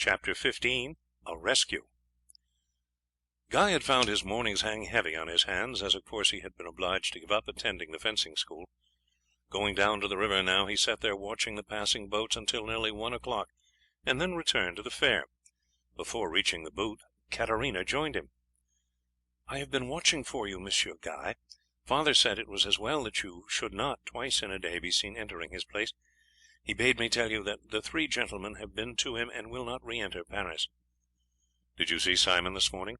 Chapter 15. A Rescue. Guy had found his mornings hang heavy on his hands, as of course he had been obliged to give up attending the fencing school. Going down to the river now, he sat there watching the passing boats until nearly 1 o'clock, and then returned to the fair. Before reaching the boot, Katarina joined him. "I have been watching for you, Monsieur Guy. Father said it was as well that you should not twice in a day be seen entering his place. He bade me tell you that the three gentlemen have been to him and will not re-enter Paris." "Did you see Simon this morning?"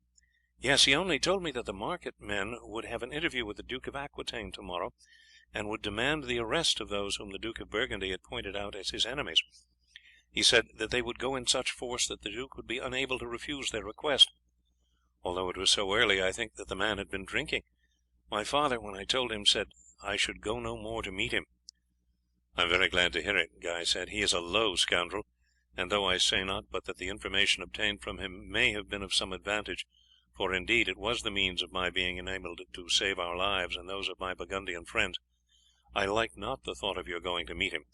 "Yes, he only told me that the market men would have an interview with the Duke of Aquitaine tomorrow, and would demand the arrest of those whom the Duke of Burgundy had pointed out as his enemies. He said that they would go in such force that the Duke would be unable to refuse their request. Although it was so early, I think that the man had been drinking. My father, when I told him, said I should go no more to meet him." "I am very glad to hear it," Guy said. "He is a low scoundrel, and though I say not but that the information obtained from him may have been of some advantage, for indeed it was the means of my being enabled to save our lives and those of my Burgundian friends, I like not the thought of your going to meet him,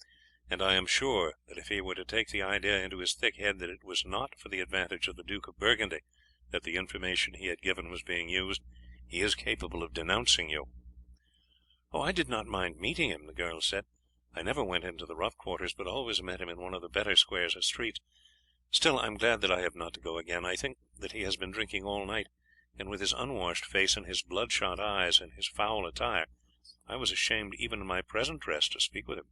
and I am sure that if he were to take the idea into his thick head that it was not for the advantage of the Duke of Burgundy that the information he had given was being used, he is capable of denouncing you." "Oh, I did not mind meeting him," the girl said. "I never went into the rough quarters, but always met him in one of the better squares or streets. Still, I am glad that I have not to go again. I think that he has been drinking all night, and with his unwashed face and his bloodshot eyes and his foul attire, I was ashamed even in my present dress to speak with him."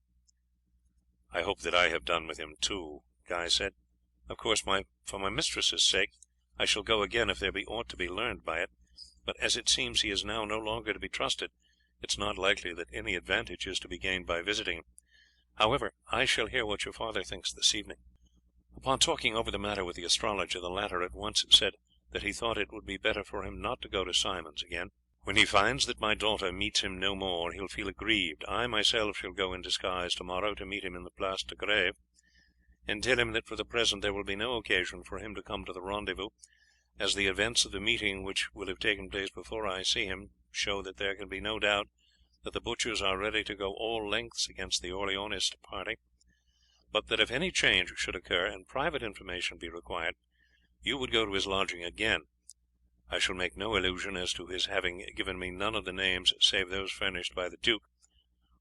"I hope that I have done with him too," Guy said. "Of course, for my mistress's sake, I shall go again if there be aught to be learned by it, but as it seems he is now no longer to be trusted, it is not likely that any advantage is to be gained by visiting him. However, I shall hear what your father thinks this evening." Upon talking over the matter with the astrologer, the latter at once said that he thought it would be better for him not to go to Simon's again. "When he finds that my daughter meets him no more he will feel aggrieved. I myself shall go in disguise tomorrow to meet him in the Place de Grève, and tell him that for the present there will be no occasion for him to come to the rendezvous, as the events of the meeting which will have taken place before I see him show that there can be no doubt that the butchers are ready to go all lengths against the Orleanist party, but that if any change should occur and private information be required, you would go to his lodging again. I shall make no allusion as to his having given me none of the names save those furnished by the duke,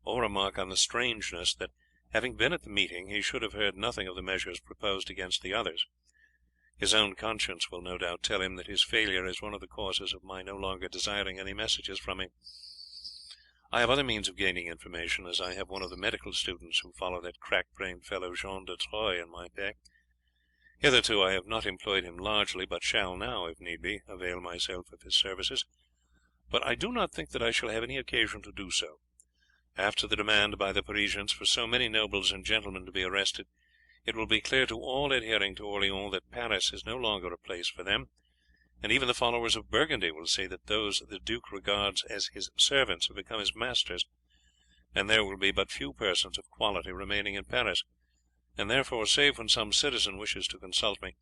or remark on the strangeness that, having been at the meeting, he should have heard nothing of the measures proposed against the others. His own conscience will no doubt tell him that his failure is one of the causes of my no longer desiring any messages from him. I have other means of gaining information, as I have one of the medical students who follow that crack-brained fellow Jean de Troyes in my pay. Hitherto I have not employed him largely, but shall now, if need be, avail myself of his services, but I do not think that I shall have any occasion to do so. After the demand by the Parisians for so many nobles and gentlemen to be arrested, it will be clear to all adhering to Orleans that Paris is no longer a place for them, and even the followers of Burgundy will see that those the duke regards as his servants have become his masters, and there will be but few persons of quality remaining in Paris, and therefore, save when some citizen wishes to consult me,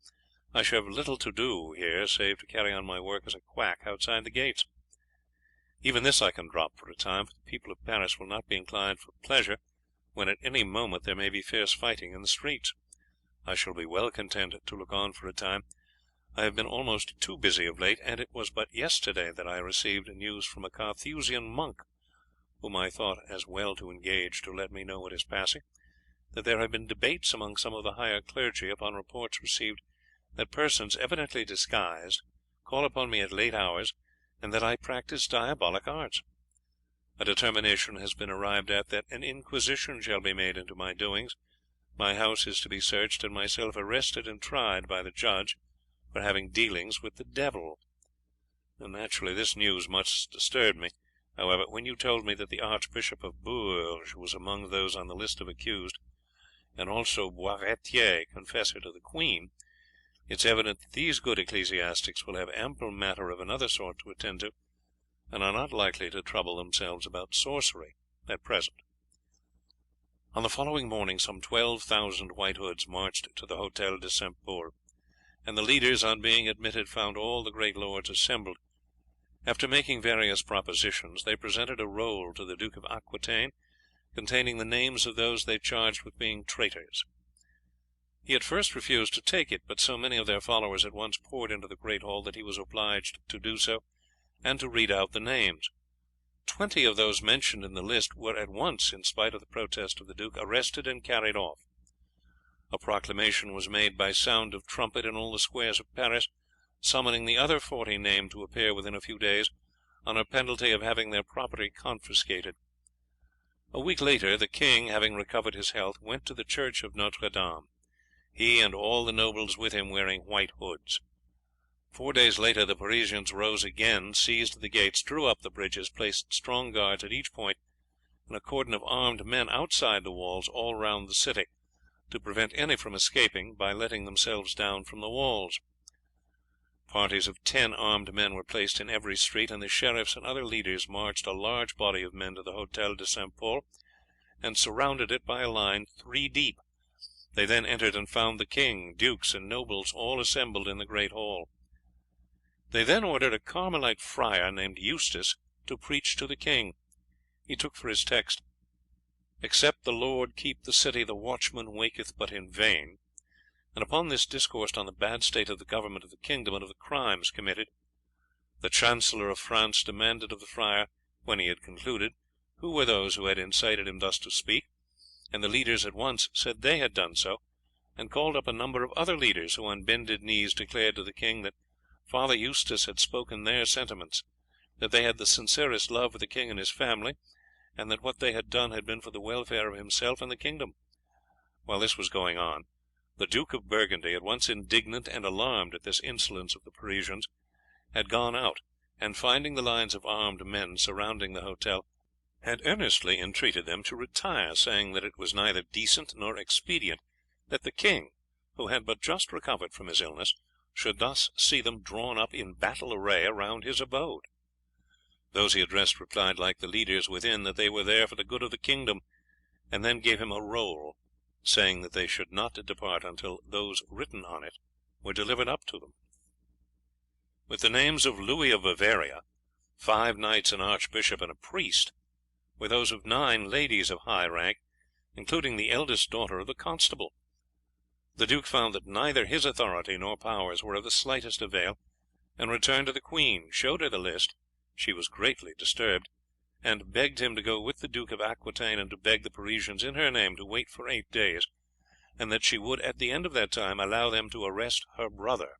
I shall have little to do here save to carry on my work as a quack outside the gates. Even this I can drop for a time, for the people of Paris will not be inclined for pleasure when at any moment there may be fierce fighting in the streets. I shall be well content to look on for a time. I have been almost too busy of late, and it was but yesterday that I received news from a Carthusian monk, whom I thought as well to engage to let me know what is passing, that there have been debates among some of the higher clergy upon reports received that persons evidently disguised call upon me at late hours, and that I practise diabolic arts. A determination has been arrived at that an inquisition shall be made into my doings. My house is to be searched, and myself arrested and tried by the judge for having dealings with the devil. Naturally this news much disturbed me. However, when you told me that the Archbishop of Bourges was among those on the list of accused, and also Boisratier, confessor to the Queen, it is evident that these good ecclesiastics will have ample matter of another sort to attend to, and are not likely to trouble themselves about sorcery at present." On the following morning some 12,000 White Hoods marched to the Hotel de St. Pol, and the leaders, on being admitted, found all the great lords assembled. After making various propositions, they presented a roll to the Duke of Aquitaine, containing the names of those they charged with being traitors. He at first refused to take it, but so many of their followers at once poured into the great hall that he was obliged to do so, and to read out the names. 20 of those mentioned in the list were at once, in spite of the protest of the duke, arrested and carried off. A proclamation was made by sound of trumpet in all the squares of Paris, summoning the other 40 named to appear within a few days, on a penalty of having their property confiscated. A week later the king, having recovered his health, went to the church of Notre Dame, he and all the nobles with him wearing white hoods. 4 days later the Parisians rose again, seized the gates, drew up the bridges, placed strong guards at each point, and a cordon of armed men outside the walls all round the city, to prevent any from escaping by letting themselves down from the walls. Parties of 10 armed men were placed in every street, and the sheriffs and other leaders marched a large body of men to the Hôtel de St. Pol, and surrounded it by a line 3 deep. They then entered and found the king, dukes, and nobles all assembled in the great hall. They then ordered a Carmelite friar named Eustace to preach to the king. He took for his text, "Except the Lord keep the city, the watchman waketh but in vain," and upon this discoursed on the bad state of the government of the kingdom and of the crimes committed. The Chancellor of France demanded of the friar, when he had concluded, who were those who had incited him thus to speak, and the leaders at once said they had done so, and called up a number of other leaders, who on bended knees declared to the king that Father Eustace had spoken their sentiments, that they had the sincerest love for the king and his family, and that what they had done had been for the welfare of himself and the kingdom. While this was going on, the Duke of Burgundy, at once indignant and alarmed at this insolence of the Parisians, had gone out, and finding the lines of armed men surrounding the hotel, had earnestly entreated them to retire, saying that it was neither decent nor expedient that the king, who had but just recovered from his illness, should thus see them drawn up in battle array around his abode. Those he addressed replied, like the leaders within, that they were there for the good of the kingdom, and then gave him a roll, saying that they should not depart until those written on it were delivered up to them. With the names of Louis of Bavaria, 5 knights, an archbishop, and a priest, were those of 9 ladies of high rank, including the eldest daughter of the constable. The duke found that neither his authority nor powers were of the slightest avail, and returned to the queen, showed her the list. She was greatly disturbed, and begged him to go with the Duke of Aquitaine and to beg the Parisians in her name to wait for 8 days, and that she would at the end of that time allow them to arrest her brother.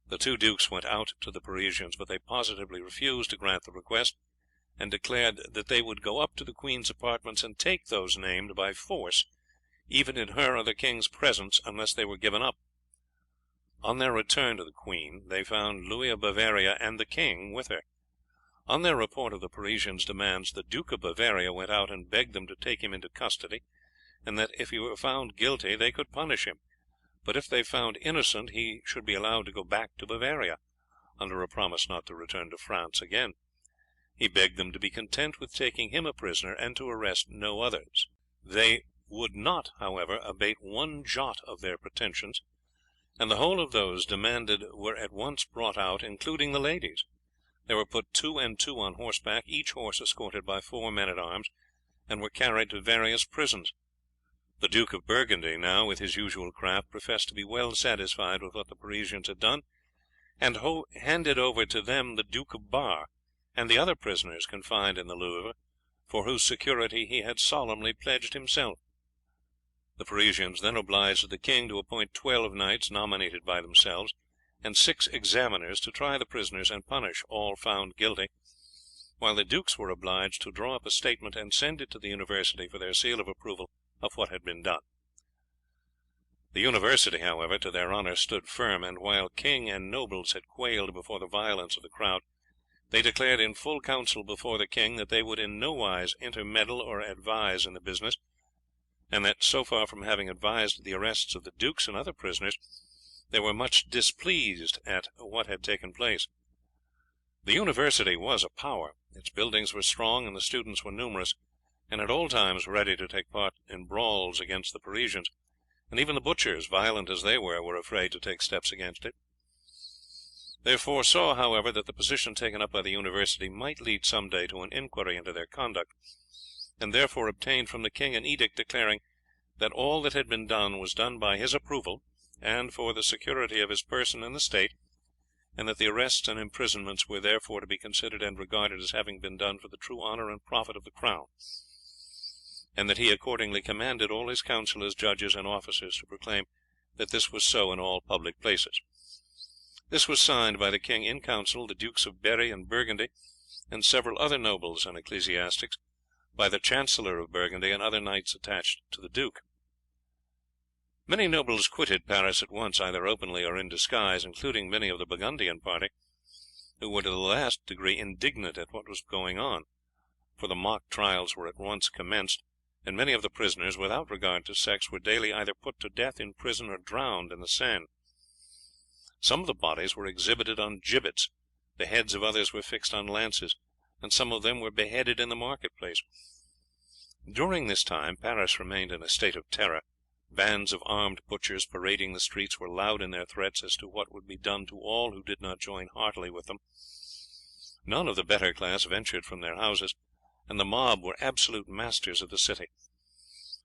The 2 dukes went out to the Parisians, but they positively refused to grant the request, and declared that they would go up to the queen's apartments and take those named by force, even in her or the king's presence, unless they were given up. On their return to the queen, they found Louis of Bavaria and the king with her. On their report of the Parisians' demands, the Duke of Bavaria went out and begged them to take him into custody, and that if he were found guilty they could punish him, but if they found innocent he should be allowed to go back to Bavaria, under a promise not to return to France again. He begged them to be content with taking him a prisoner, and to arrest no others. They would not, however, abate 1 jot of their pretensions, and the whole of those demanded were at once brought out, including the ladies. They were put 2 and 2 on horseback, each horse escorted by 4 men at arms, and were carried to various prisons. The Duke of Burgundy now, with his usual craft, professed to be well satisfied with what the Parisians had done, and handed over to them the Duke of Bar and the other prisoners confined in the Louvre, for whose security he had solemnly pledged himself. The Parisians then obliged the king to appoint 12 knights nominated by themselves, and 6 examiners to try the prisoners and punish all found guilty, while the dukes were obliged to draw up a statement and send it to the university for their seal of approval of what had been done. The university, however, to their honour, stood firm, and while king and nobles had quailed before the violence of the crowd, they declared in full council before the king that they would in no wise intermeddle or advise in the business, and that, so far from having advised the arrests of the dukes and other prisoners, they were much displeased at what had taken place. The university was a power. Its buildings were strong and the students were numerous, and at all times ready to take part in brawls against the Parisians, and even the butchers, violent as they were afraid to take steps against it. They foresaw, however, that the position taken up by the university might lead some day to an inquiry into their conduct, and therefore obtained from the king an edict declaring that all that had been done was done by his approval, and for the security of his person and the state, and that the arrests and imprisonments were therefore to be considered and regarded as having been done for the true honour and profit of the crown, and that he accordingly commanded all his councillors, judges, and officers to proclaim that this was so in all public places. This was signed by the king in council, the Dukes of Berri and Burgundy, and several other nobles and ecclesiastics, by the Chancellor of Burgundy and other knights attached to the duke. Many nobles quitted Paris at once, either openly or in disguise, including many of the Burgundian party, who were to the last degree indignant at what was going on, for the mock trials were at once commenced, and many of the prisoners, without regard to sex, were daily either put to death in prison or drowned in the Seine. Some of the bodies were exhibited on gibbets, the heads of others were fixed on lances, and some of them were beheaded in the marketplace. During this time Paris remained in a state of terror. Bands of armed butchers parading the streets were loud in their threats as to what would be done to all who did not join heartily with them. None of the better class ventured from their houses, and the mob were absolute masters of the city.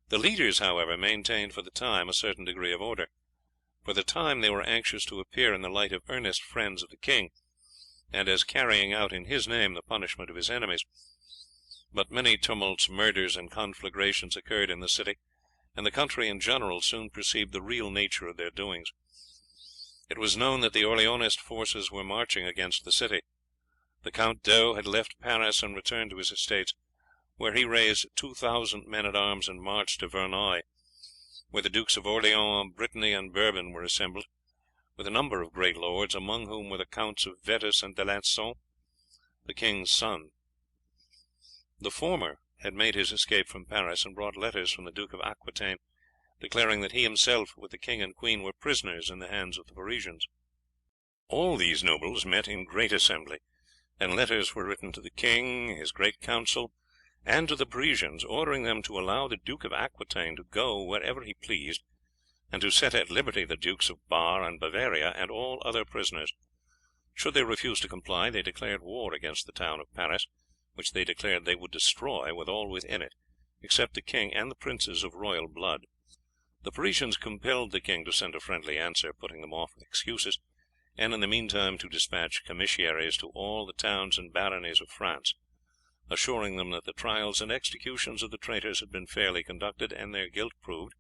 The leaders, however, maintained for the time a certain degree of order. For the time they were anxious to appear in the light of earnest friends of the king, and as carrying out in his name the punishment of his enemies. But many tumults, murders, and conflagrations occurred in the city, and the country in general soon perceived the real nature of their doings. It was known that the Orleanist forces were marching against the city. The Count d'Eu had left Paris and returned to his estates, where he raised 2,000 men at arms and marched to Verneuil, where the Dukes of Orleans, Brittany, and Bourbon were assembled, with a number of great lords, among whom were the Counts of Vetus and d'Alençon, the king's son. The former had made his escape from Paris, and brought letters from the Duke of Aquitaine, declaring that he himself, with the king and queen, were prisoners in the hands of the Parisians. All these nobles met in great assembly, and letters were written to the king, his great council, and to the Parisians, ordering them to allow the Duke of Aquitaine to go wherever he pleased, and to set at liberty the Dukes of Bar and Bavaria and all other prisoners. Should they refuse to comply, they declared war against the town of Paris, which they declared they would destroy with all within it, except the king and the princes of royal blood. The Parisians compelled the king to send a friendly answer, putting them off with excuses, and in the meantime to dispatch commissaries to all the towns and baronies of France, assuring them that the trials and executions of the traitors had been fairly conducted and their guilt proved,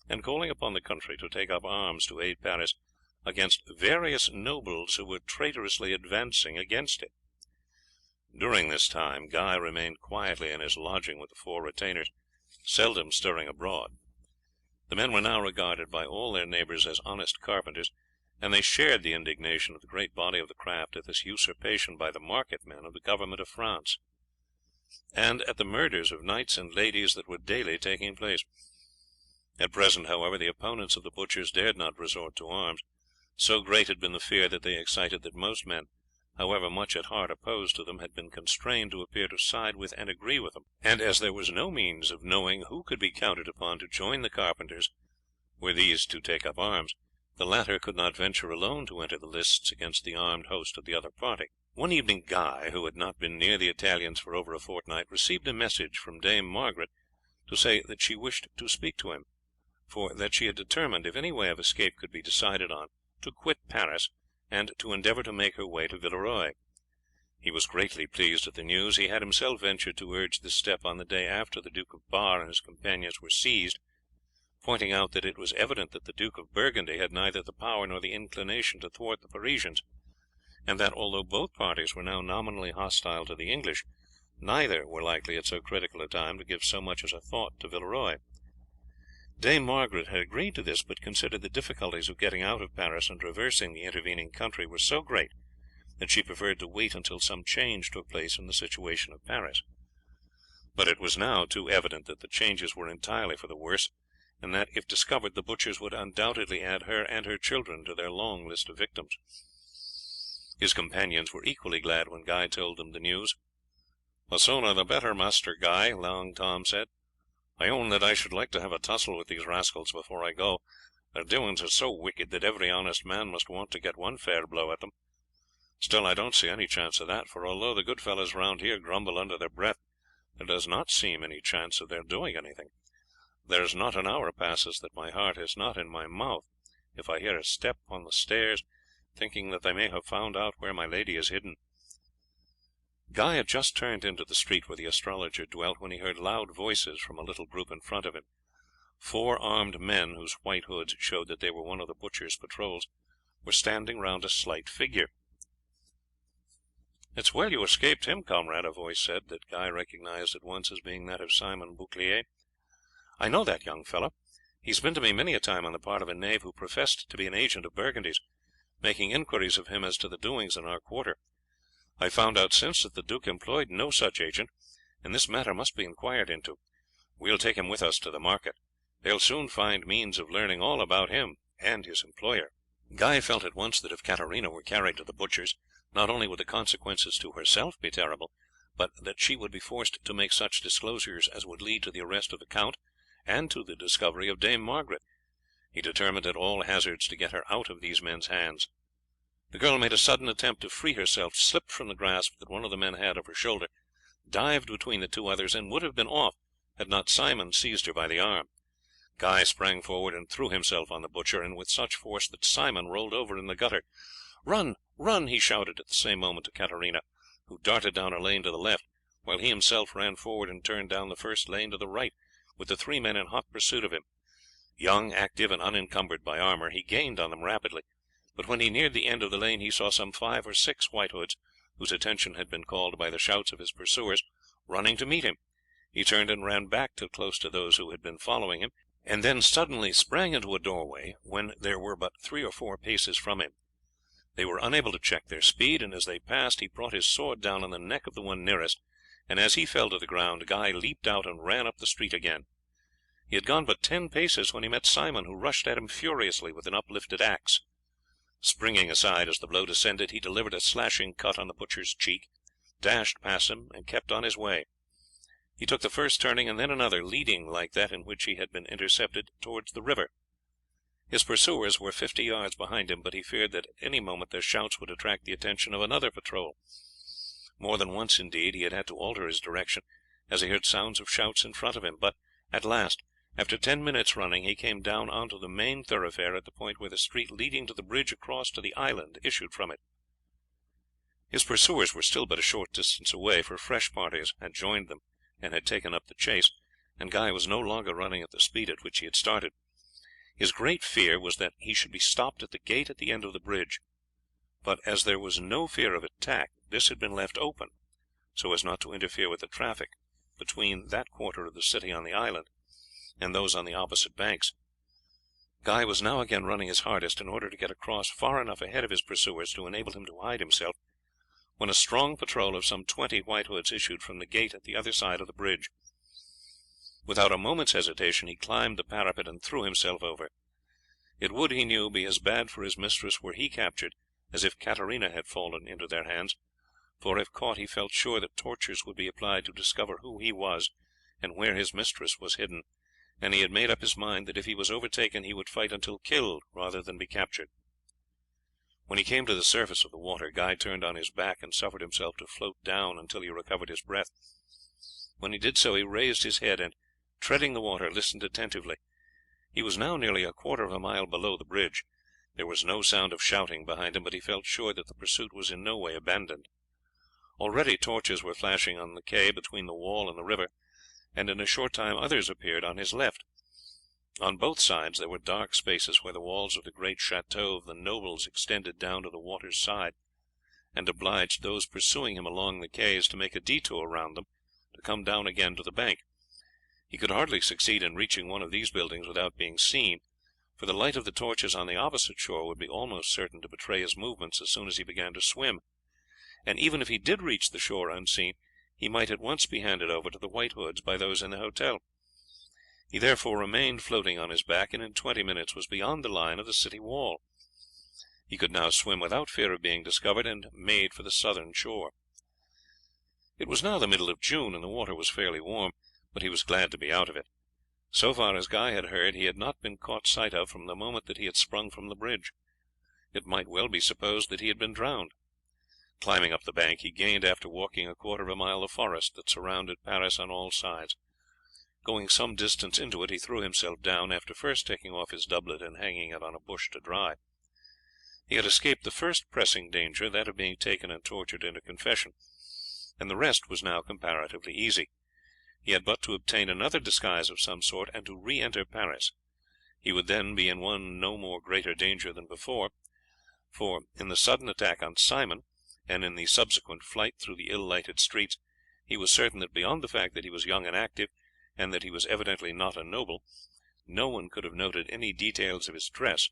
and calling upon the country to take up arms to aid Paris against various nobles who were traitorously advancing against it. During this time Guy remained quietly in his lodging with the four retainers, seldom stirring abroad. The men were now regarded by all their neighbours as honest carpenters, and they shared the indignation of the great body of the craft at this usurpation by the market men of the government of France, and at the murders of knights and ladies that were daily taking place. At present, however, the opponents of the butchers dared not resort to arms. So great had been the fear that they excited that most men, however much at heart opposed to them, had been constrained to appear to side with and agree with them, and as there was no means of knowing who could be counted upon to join the carpenters were these to take up arms, the latter could not venture alone to enter the lists against the armed host of the other party. One evening Guy, who had not been near the Italians for over a fortnight, received a message from Dame Margaret to say that she wished to speak to him, for that she had determined, if any way of escape could be decided on, to quit Paris, and to endeavour to make her way to Villeroy. He was greatly pleased at the news. He had himself ventured to urge this step on the day after the Duke of Bar and his companions were seized, pointing out that it was evident that the Duke of Burgundy had neither the power nor the inclination to thwart the Parisians, and that although both parties were now nominally hostile to the English, neither were likely at so critical a time to give so much as a thought to Villeroy. Dame Margaret had agreed to this, but considered the difficulties of getting out of Paris and traversing the intervening country were so great that she preferred to wait until some change took place in the situation of Paris. But it was now too evident that the changes were entirely for the worse, and that, if discovered, the butchers would undoubtedly add her and her children to their long list of victims. His companions were equally glad when Guy told them the news. "The sooner the better, Master Guy," Long Tom said. "I own that I should like to have a tussle with these rascals before I go. Their doings are so wicked that every honest man must want to get one fair blow at them. Still, I don't see any chance of that, for although the good fellows round here grumble under their breath, there does not seem any chance of their doing anything. There's not an hour passes that my heart is not in my mouth if I hear a step on the stairs, thinking that they may have found out where my lady is hidden." Guy had just turned into the street where the astrologer dwelt when he heard loud voices from a little group in front of him. 4 armed men, whose white hoods showed that they were one of the butcher's patrols, were standing round a slight figure. "It's well you escaped him, comrade," a voice said, that Guy recognized at once as being that of Simon Bouclier. "I know that young fellow. He has been to me many a time on the part of a knave who professed to be an agent of Burgundy's, making inquiries of him as to the doings in our quarter. I found out since that the duke employed no such agent, and this matter must be inquired into. We will take him with us to the market. They will soon find means of learning all about him and his employer." Guy felt at once that if Katarina were carried to the butchers, not only would the consequences to herself be terrible, but that she would be forced to make such disclosures as would lead to the arrest of the count and to the discovery of Dame Margaret. He determined at all hazards to get her out of these men's hands. The girl made a sudden attempt to free herself, slipped from the grasp that one of the men had of her shoulder, dived between the 2 others, and would have been off had not Simon seized her by the arm. Guy sprang forward and threw himself on the butcher, and with such force that Simon rolled over in the gutter. "Run, run!" he shouted at the same moment to Katarina, who darted down a lane to the left, while he himself ran forward and turned down the first lane to the right, with the 3 men in hot pursuit of him. Young, active, and unencumbered by armour, he gained on them rapidly, but when he neared the end of the lane he saw some 5 or 6 White Hoods, whose attention had been called by the shouts of his pursuers, running to meet him. He turned and ran back till close to those who had been following him, and then suddenly sprang into a doorway when there were but 3 or 4 paces from him. They were unable to check their speed, and as they passed he brought his sword down on the neck of the one nearest, and as he fell to the ground Guy leaped out and ran up the street again. He had gone but 10 paces when he met Simon, who rushed at him furiously with an uplifted axe. Springing aside as the blow descended, he delivered a slashing cut on the butcher's cheek, dashed past him, and kept on his way. He took the first turning and then another, leading, like that in which he had been intercepted, towards the river. His pursuers were 50 yards behind him, but he feared that at any moment their shouts would attract the attention of another patrol. More than once, indeed, he had to alter his direction, as he heard sounds of shouts in front of him, but at last, after 10 minutes' running, he came down onto the main thoroughfare at the point where the street leading to the bridge across to the island issued from it. His pursuers were still but a short distance away, for fresh parties had joined them and had taken up the chase, and Guy was no longer running at the speed at which he had started. His great fear was that he should be stopped at the gate at the end of the bridge, but as there was no fear of attack, this had been left open, so as not to interfere with the traffic between that quarter of the city on the island and those on the opposite banks. Guy was now again running his hardest in order to get across far enough ahead of his pursuers to enable him to hide himself, when a strong patrol of some 20 White Hoods issued from the gate at the other side of the bridge. Without a moment's hesitation he climbed the parapet and threw himself over. It would, he knew, be as bad for his mistress were he captured as if Katarina had fallen into their hands, for if caught he felt sure that tortures would be applied to discover who he was and where his mistress was hidden, and he had made up his mind that if he was overtaken he would fight until killed rather than be captured. When he came to the surface of the water, Guy turned on his back and suffered himself to float down until he recovered his breath. When he did so he raised his head and, treading the water, listened attentively. He was now nearly a quarter of a mile below the bridge. There was no sound of shouting behind him, but he felt sure that the pursuit was in no way abandoned. Already torches were flashing on the quay between the wall and the river, and in a short time others appeared on his left. On both sides there were dark spaces where the walls of the great chateau of the nobles extended down to the water's side, and obliged those pursuing him along the quays to make a detour round them to come down again to the bank. He could hardly succeed in reaching one of these buildings without being seen, for the light of the torches on the opposite shore would be almost certain to betray his movements as soon as he began to swim, and even if he did reach the shore unseen, he might at once be handed over to the White Hoods by those in the hotel. He therefore remained floating on his back, and in 20 minutes was beyond the line of the city wall. He could now swim without fear of being discovered, and made for the southern shore. It was now the middle of June, and the water was fairly warm, but he was glad to be out of it. So far as Guy had heard, he had not been caught sight of from the moment that he had sprung from the bridge. It might well be supposed that he had been drowned. Climbing up the bank, he gained, after walking a quarter of a mile, the forest that surrounded Paris on all sides. Going some distance into it, he threw himself down, after first taking off his doublet and hanging it on a bush to dry. He had escaped the first pressing danger, that of being taken and tortured into confession, and the rest was now comparatively easy. He had but to obtain another disguise of some sort, and to re-enter Paris. He would then be in no more greater danger than before, for in the sudden attack on Simon, and in the subsequent flight through the ill-lighted streets, he was certain that beyond the fact that he was young and active, and that he was evidently not a noble, no one could have noted any details of his dress,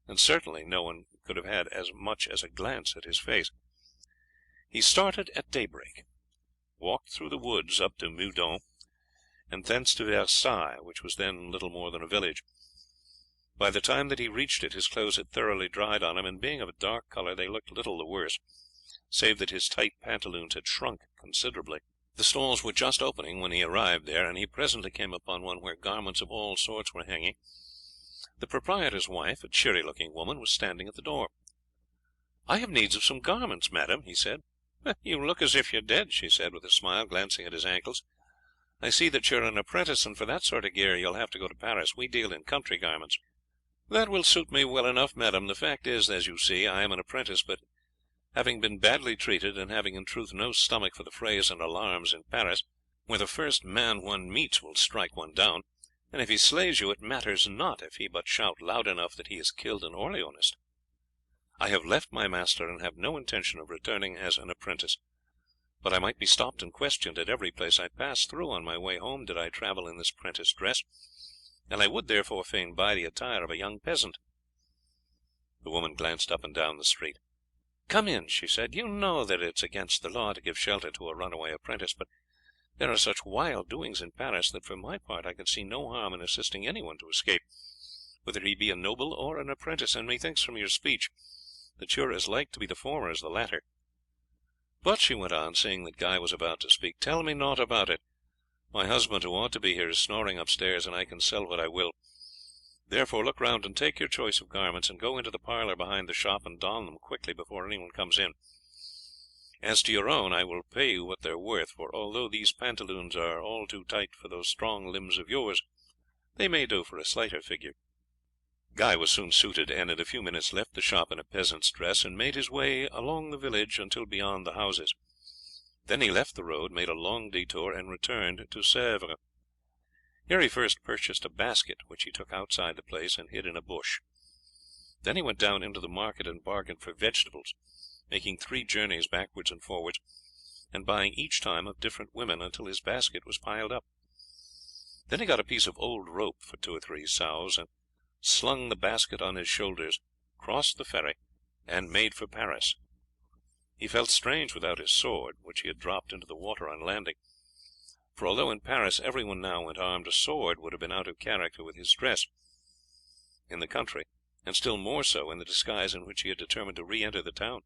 and certainly no one could have had as much as a glance at his face. He started at daybreak, walked through the woods up to Meudon, and thence to Versailles, which was then little more than a village. By the time that he reached it, his clothes had thoroughly dried on him, and being of a dark colour, they looked little the worse, save that his tight pantaloons had shrunk considerably. The stalls were just opening when he arrived there, and he presently came upon one where garments of all sorts were hanging. The proprietor's wife, a cheery-looking woman, was standing at the door. "I have needs of some garments, madam," he said. "You look as if you did," she said with a smile, glancing at his ankles. "I see that you are an apprentice, and for that sort of gear you will have to go to Paris. We deal in country garments." "That will suit me well enough, madam. The fact is, as you see, I am an apprentice, but having been badly treated, and having in truth no stomach for the frays and alarms in Paris, where the first man one meets will strike one down, and if he slays you it matters not if he but shout loud enough that he has killed an Orleanist. I have left my master, and have no intention of returning as an apprentice, but I might be stopped and questioned at every place I pass through on my way home did I travel in this prentice dress, and I would therefore fain buy the attire of a young peasant." The woman glanced up and down the street. "Come in," she said. "You know that it is against the law to give shelter to a runaway apprentice, but there are such wild doings in Paris that for my part I can see no harm in assisting anyone to escape, whether he be a noble or an apprentice, and methinks from your speech that you are as like to be the former as the latter. But," she went on, seeing that Guy was about to speak, "tell me naught about it. My husband, who ought to be here, is snoring upstairs, and I can sell what I will. Therefore look round and take your choice of garments, and go into the parlour behind the shop and don them quickly before anyone comes in. As to your own, I will pay you what they are worth, for although these pantaloons are all too tight for those strong limbs of yours, they may do for a slighter figure." Guy was soon suited, and in a few minutes left the shop in a peasant's dress, and made his way along the village until beyond the houses. Then he left the road, made a long detour, and returned to Sèvres. Here he first purchased a basket, which he took outside the place and hid in a bush. Then he went down into the market and bargained for vegetables, making 3 journeys backwards and forwards, and buying each time of different women until his basket was piled up. Then he got a piece of old rope for 2 or 3 sous, and slung the basket on his shoulders, crossed the ferry, and made for Paris. He felt strange without his sword, which he had dropped into the water on landing, for although in Paris everyone now went armed, a sword would have been out of character with his dress. In the country, and still more so in the disguise in which he had determined to re-enter the town.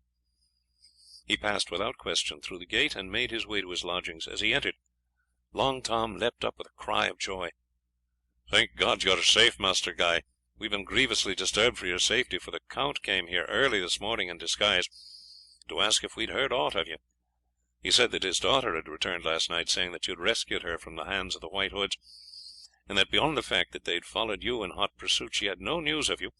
He passed without question through the gate, and made his way to his lodgings. As he entered, Long Tom leapt up with a cry of joy. "Thank God you are safe, Master Guy. We have been grievously disturbed for your safety, for the Count came here early this morning in disguise to ask if we had heard aught of you. He said that his daughter had returned last night, saying that you had rescued her from the hands of the White Hoods, and that beyond the fact that they had followed you in hot pursuit, she had no news of you,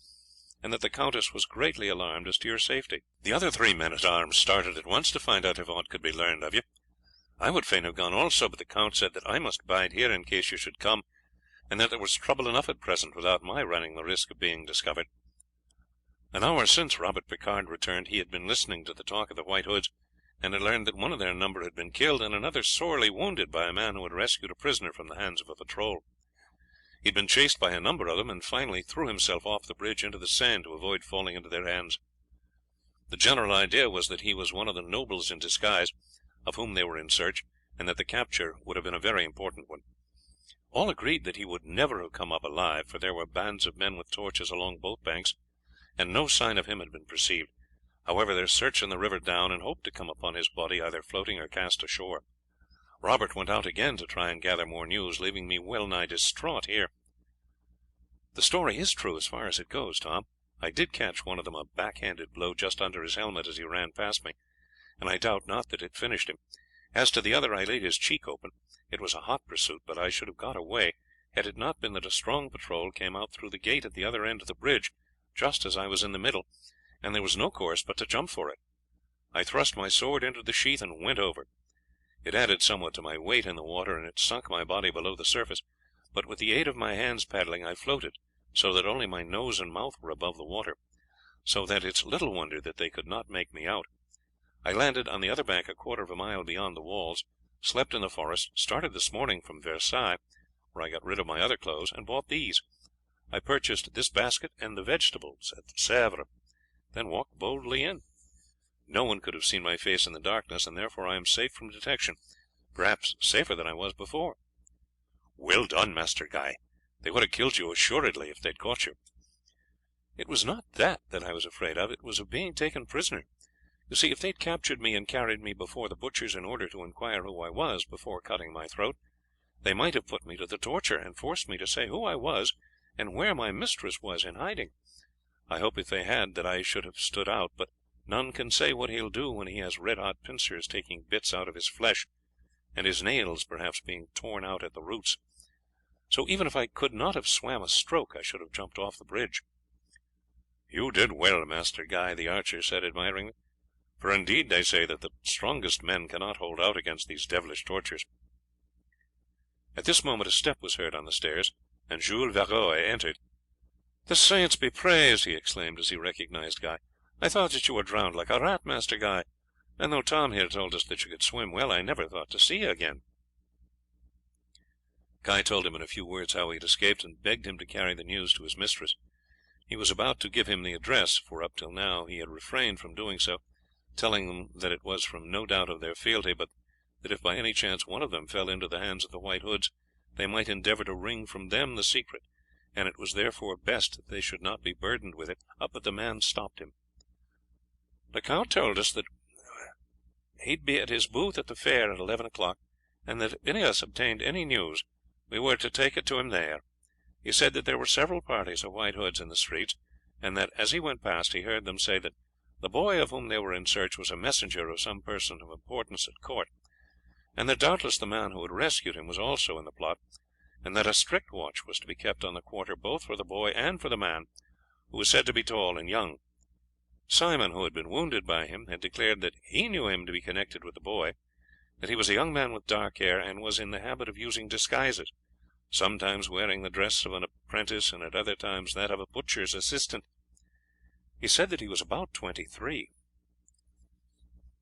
and that the Countess was greatly alarmed as to your safety. The other 3 men-at-arms started at once to find out if aught could be learned of you. I would fain have gone also, but the Count said that I must bide here in case you should come, and that there was trouble enough at present without my running the risk of being discovered." An hour since Robert Picard returned. He had been listening to the talk of the White Hoods, and had learned that one of their number had been killed, and another sorely wounded by a man who had rescued a prisoner from the hands of a patrol. He had been chased by a number of them, and finally threw himself off the bridge into the Seine to avoid falling into their hands. The general idea was that he was one of the nobles in disguise, of whom they were in search, and that the capture would have been a very important one. All agreed that he would never have come up alive, for there were bands of men with torches along both banks, and no sign of him had been perceived. However, they searched in the river down, and hoped to come upon his body either floating or cast ashore. Robert went out again to try and gather more news, leaving me well nigh distraught here. The story is true as far as it goes, Tom. I did catch one of them a backhanded blow just under his helmet as he ran past me, and I doubt not that it finished him. As to the other, I laid his cheek open. It was a hot pursuit, but I should have got away had it not been that a strong patrol came out through the gate at the other end of the bridge just as I was in the middle, and there was no course but to jump for it. I thrust my sword into the sheath and went over. It added somewhat to my weight in the water, and it sunk my body below the surface, but with the aid of my hands paddling I floated, so that only my nose and mouth were above the water, so that it's little wonder that they could not make me out. I landed on the other bank a quarter of a mile beyond the walls, slept in the forest, started this morning from Versailles, where I got rid of my other clothes, and bought these. I purchased this basket and the vegetables at Sèvres, then walked boldly in. No one could have seen my face in the darkness, and therefore I am safe from detection, perhaps safer than I was before." "Well done, Master Guy. They would have killed you assuredly if they had caught you." "It was not that I was afraid of, it was of being taken prisoner. You see, if they had captured me and carried me before the butchers in order to inquire who I was before cutting my throat, they might have put me to the torture and forced me to say who I was and where my mistress was in hiding. I hope if they had that I should have stood out, but none can say what he will do when he has red hot pincers taking bits out of his flesh, and his nails perhaps being torn out at the roots. So even if I could not have swam a stroke I should have jumped off the bridge." "You did well, Master Guy," the archer said admiringly, "for indeed they say that the strongest men cannot hold out against these devilish tortures." At this moment a step was heard on the stairs, and Jules Varoy entered. "The saints be praised!" he exclaimed as he recognized Guy. "I thought that you were drowned like a rat, Master Guy, and though Tom here told us that you could swim well, I never thought to see you again." Guy told him in a few words how he had escaped, and begged him to carry the news to his mistress. He was about to give him the address, for up till now he had refrained from doing so, telling them that it was from no doubt of their fealty, but that if by any chance one of them fell into the hands of the White Hoods they might endeavour to wring from them the secret, and it was therefore best that they should not be burdened with it. But the man stopped him. "The count told us that he would be at his booth at the fair at 11 o'clock, and that if any of us obtained any news we were to take it to him there. He said that there were several parties of White Hoods in the streets, and that as he went past he heard them say that the boy of whom they were in search was a messenger of some person of importance at court, and that doubtless the man who had rescued him was also in the plot, and that a strict watch was to be kept on the quarter both for the boy and for the man, who was said to be tall and young. Simon, who had been wounded by him, had declared that he knew him to be connected with the boy, that he was a young man with dark hair, and was in the habit of using disguises, sometimes wearing the dress of an apprentice and at other times that of a butcher's assistant. He said that he was about 23.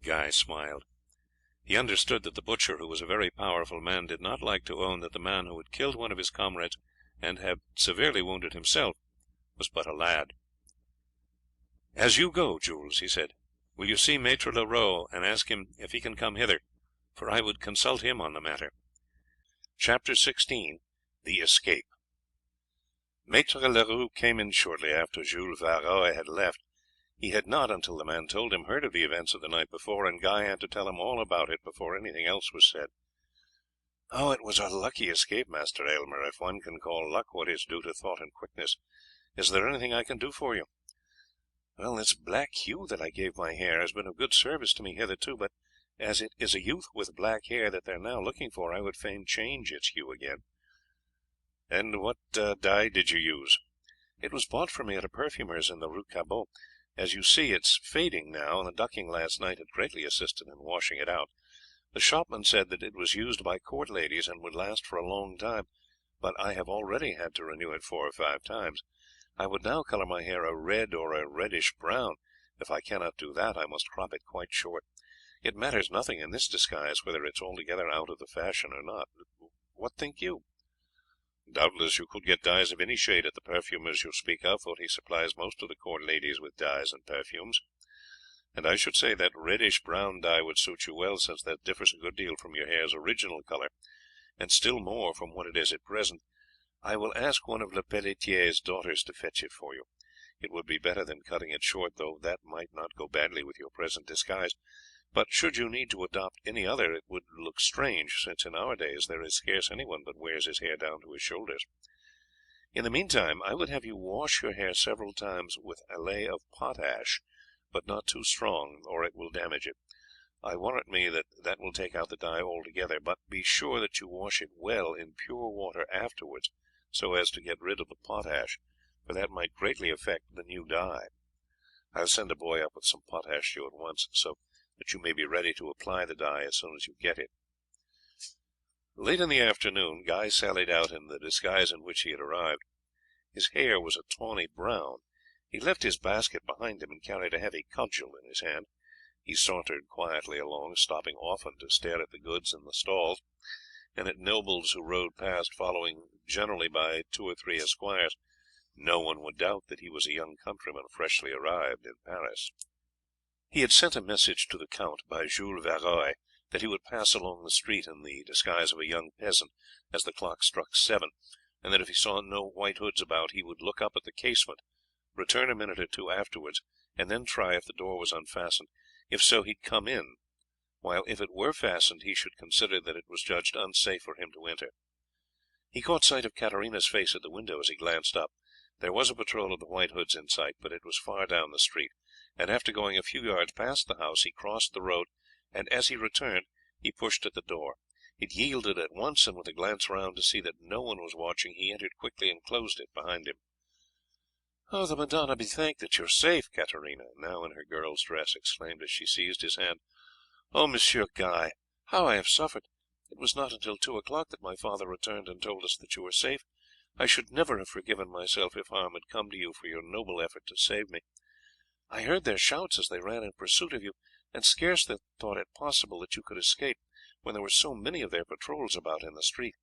Guy smiled. He understood that the butcher, who was a very powerful man, did not like to own that the man who had killed one of his comrades and had severely wounded himself was but a lad. "As you go, Jules," he said, "will you see Maître Leroux and ask him if he can come hither, for I would consult him on the matter." Chapter 16. The Escape. Maître Leroux came in shortly after Jules Varoy had left. He had not, until the man told him, heard of the events of the night before, and Guy had to tell him all about it before anything else was said. "Oh, it was a lucky escape, Master Aylmer, if one can call luck what is due to thought and quickness. Is there anything I can do for you?" "Well, this black hue that I gave my hair has been of good service to me hitherto, but as it is a youth with black hair that they are now looking for, I would fain change its hue again." "And what dye did you use?" "It was bought for me at a perfumer's in the Rue Cabot. As you see, it is fading now, and the ducking last night had greatly assisted in washing it out. The shopman said that it was used by court ladies and would last for a long time, but I have already had to renew it 4 or 5 times. I would now colour my hair a red or a reddish brown. If I cannot do that, I must crop it quite short. It matters nothing in this disguise whether it is altogether out of the fashion or not. What think you?" "Doubtless you could get dyes of any shade at the perfumer's you speak of, for he supplies most of the court ladies with dyes and perfumes. And I should say that reddish brown dye would suit you well, since that differs a good deal from your hair's original colour, and still more from what it is at present. I will ask one of Le Pelletier's daughters to fetch it for you. It would be better than cutting it short, though that might not go badly with your present disguise. But should you need to adopt any other, it would look strange, since in our days there is scarce anyone but wears his hair down to his shoulders. In the meantime, I would have you wash your hair several times with a ley of potash, but not too strong, or it will damage it. I warrant me that will take out the dye altogether, but be sure that you wash it well in pure water afterwards, so as to get rid of the potash, for that might greatly affect the new dye. I will send a boy up with some potash to you at once, so that you may be ready to apply the dye as soon as you get it." Late in the afternoon Guy sallied out in the disguise in which he had arrived. His hair was a tawny brown. He left his basket behind him and carried a heavy cudgel in his hand. He sauntered quietly along, stopping often to stare at the goods in the stalls, and at nobles who rode past, following generally by 2 or 3 esquires. No one would doubt that he was a young countryman freshly arrived in Paris. He had sent a message to the Count by Jules Varoy that he would pass along the street in the disguise of a young peasant as the clock struck 7, and that if he saw no White Hoods about he would look up at the casement, return a minute or two afterwards, and then try if the door was unfastened. If so, he'd come in, while if it were fastened he should consider that it was judged unsafe for him to enter. He caught sight of Katarina's face at the window as he glanced up. There was a patrol of the White Hoods in sight, but it was far down the street, and after going a few yards past the house he crossed the road, and as he returned he pushed at the door. It yielded at once, and with a glance round to see that no one was watching, he entered quickly and closed it behind him. "Oh, the Madonna be thanked that you are safe!" Katarina, now in her girl's dress, exclaimed as she seized his hand. "Oh, Monsieur Guy, how I have suffered! It was not until 2 o'clock that my father returned and told us that you were safe. I should never have forgiven myself if harm had come to you for your noble effort to save me. I heard their shouts as they ran in pursuit of you, and scarcely thought it possible that you could escape when there were so many of their patrols about in the street.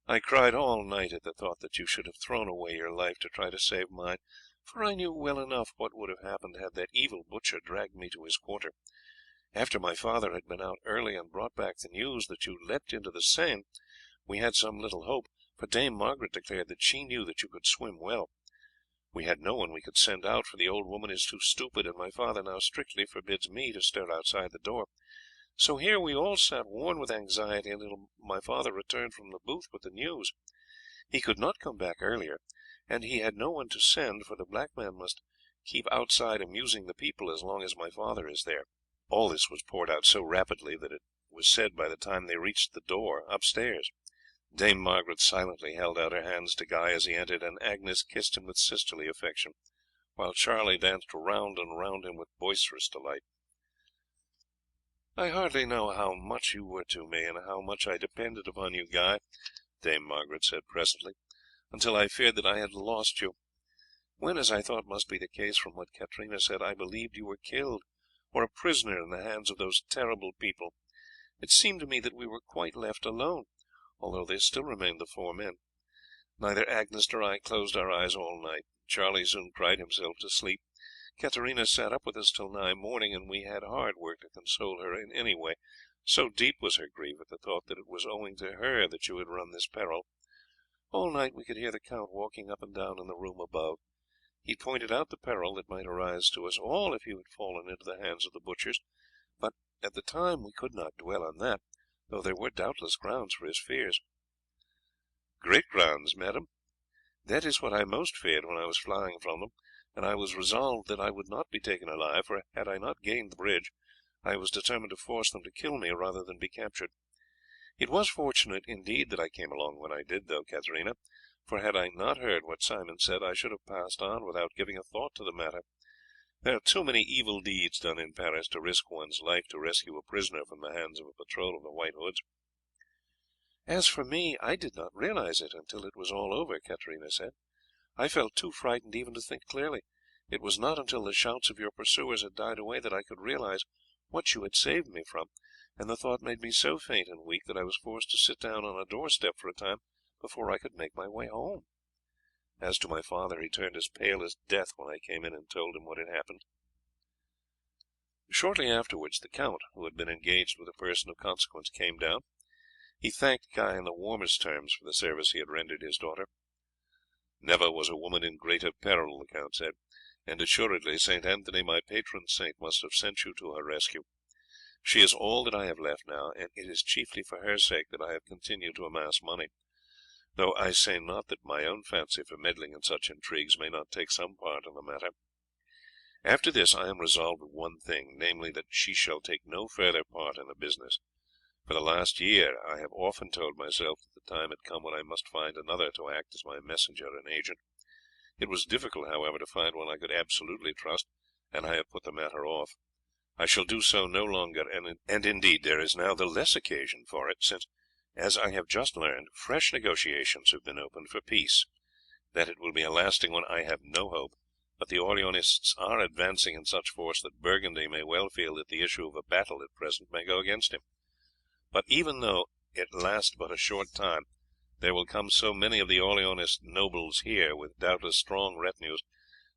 I cried all night at the thought that you should have thrown away your life to try to save mine, for I knew well enough what would have happened had that evil butcher dragged me to his quarter. After my father had been out early and brought back the news that you leapt into the Seine, we had some little hope, for Dame Margaret declared that she knew that you could swim well. We had no one we could send out, for the old woman is too stupid, and my father now strictly forbids me to stir outside the door. So here we all sat worn with anxiety until my father returned from the booth with the news. He could not come back earlier, and he had no one to send, for the black man must keep outside amusing the people as long as my father is there." All this was poured out so rapidly that it was said by the time they reached the door upstairs. Dame Margaret silently held out her hands to Guy as he entered, and Agnes kissed him with sisterly affection, while Charlie danced round and round him with boisterous delight. "I hardly know how much you were to me, and how much I depended upon you, Guy," Dame Margaret said presently, "until I feared that I had lost you. When, as I thought must be the case from what Katarina said, I believed you were killed, or a prisoner in the hands of those terrible people, it seemed to me that we were quite left alone, although there still remained the 4 men. Neither Agnes nor I closed our eyes all night. Charlie soon cried himself to sleep. Katarina sat up with us till nigh morning, and we had hard work to console her in any way, so deep was her grief at the thought that it was owing to her that you had run this peril. All night we could hear the Count walking up and down in the room above. He pointed out the peril that might arise to us all if you had fallen into the hands of the butchers, but at the time we could not dwell on that, though there were doubtless grounds for his fears." "Great grounds, madam. That is what I most feared when I was flying from them, and I was resolved that I would not be taken alive, for had I not gained the bridge I was determined to force them to kill me rather than be captured. It was fortunate indeed that I came along when I did, though, Katarina, for had I not heard what Simon said I should have passed on without giving a thought to the matter. There are too many evil deeds done in Paris to risk one's life to rescue a prisoner from the hands of a patrol of the White Hoods." "As for me, I did not realize it until it was all over," Katarina said. "I felt too frightened even to think clearly. It was not until the shouts of your pursuers had died away that I could realize what you had saved me from, and the thought made me so faint and weak that I was forced to sit down on a doorstep for a time before I could make my way home. As to my father, he turned as pale as death when I came in and told him what had happened." Shortly afterwards the Count, who had been engaged with a person of consequence, came down. He thanked Guy in the warmest terms for the service he had rendered his daughter. "Never was a woman in greater peril," the Count said, "and assuredly St. Anthony, my patron saint, must have sent you to her rescue. She is all that I have left now, and it is chiefly for her sake that I have continued to amass money, though I say not that my own fancy for meddling in such intrigues may not take some part in the matter. After this I am resolved of one thing, namely, that she shall take no further part in the business. For the last year I have often told myself that the time had come when I must find another to act as my messenger and agent. It was difficult, however, to find one I could absolutely trust, and I have put the matter off. I shall do so no longer, and indeed there is now the less occasion for it, since, as I have just learned, fresh negotiations have been opened for peace. That it will be a lasting one I have no hope, but the Orleanists are advancing in such force that Burgundy may well feel that the issue of a battle at present may go against him. But even though it last but a short time, there will come so many of the Orleanist nobles here, with doubtless strong retinues,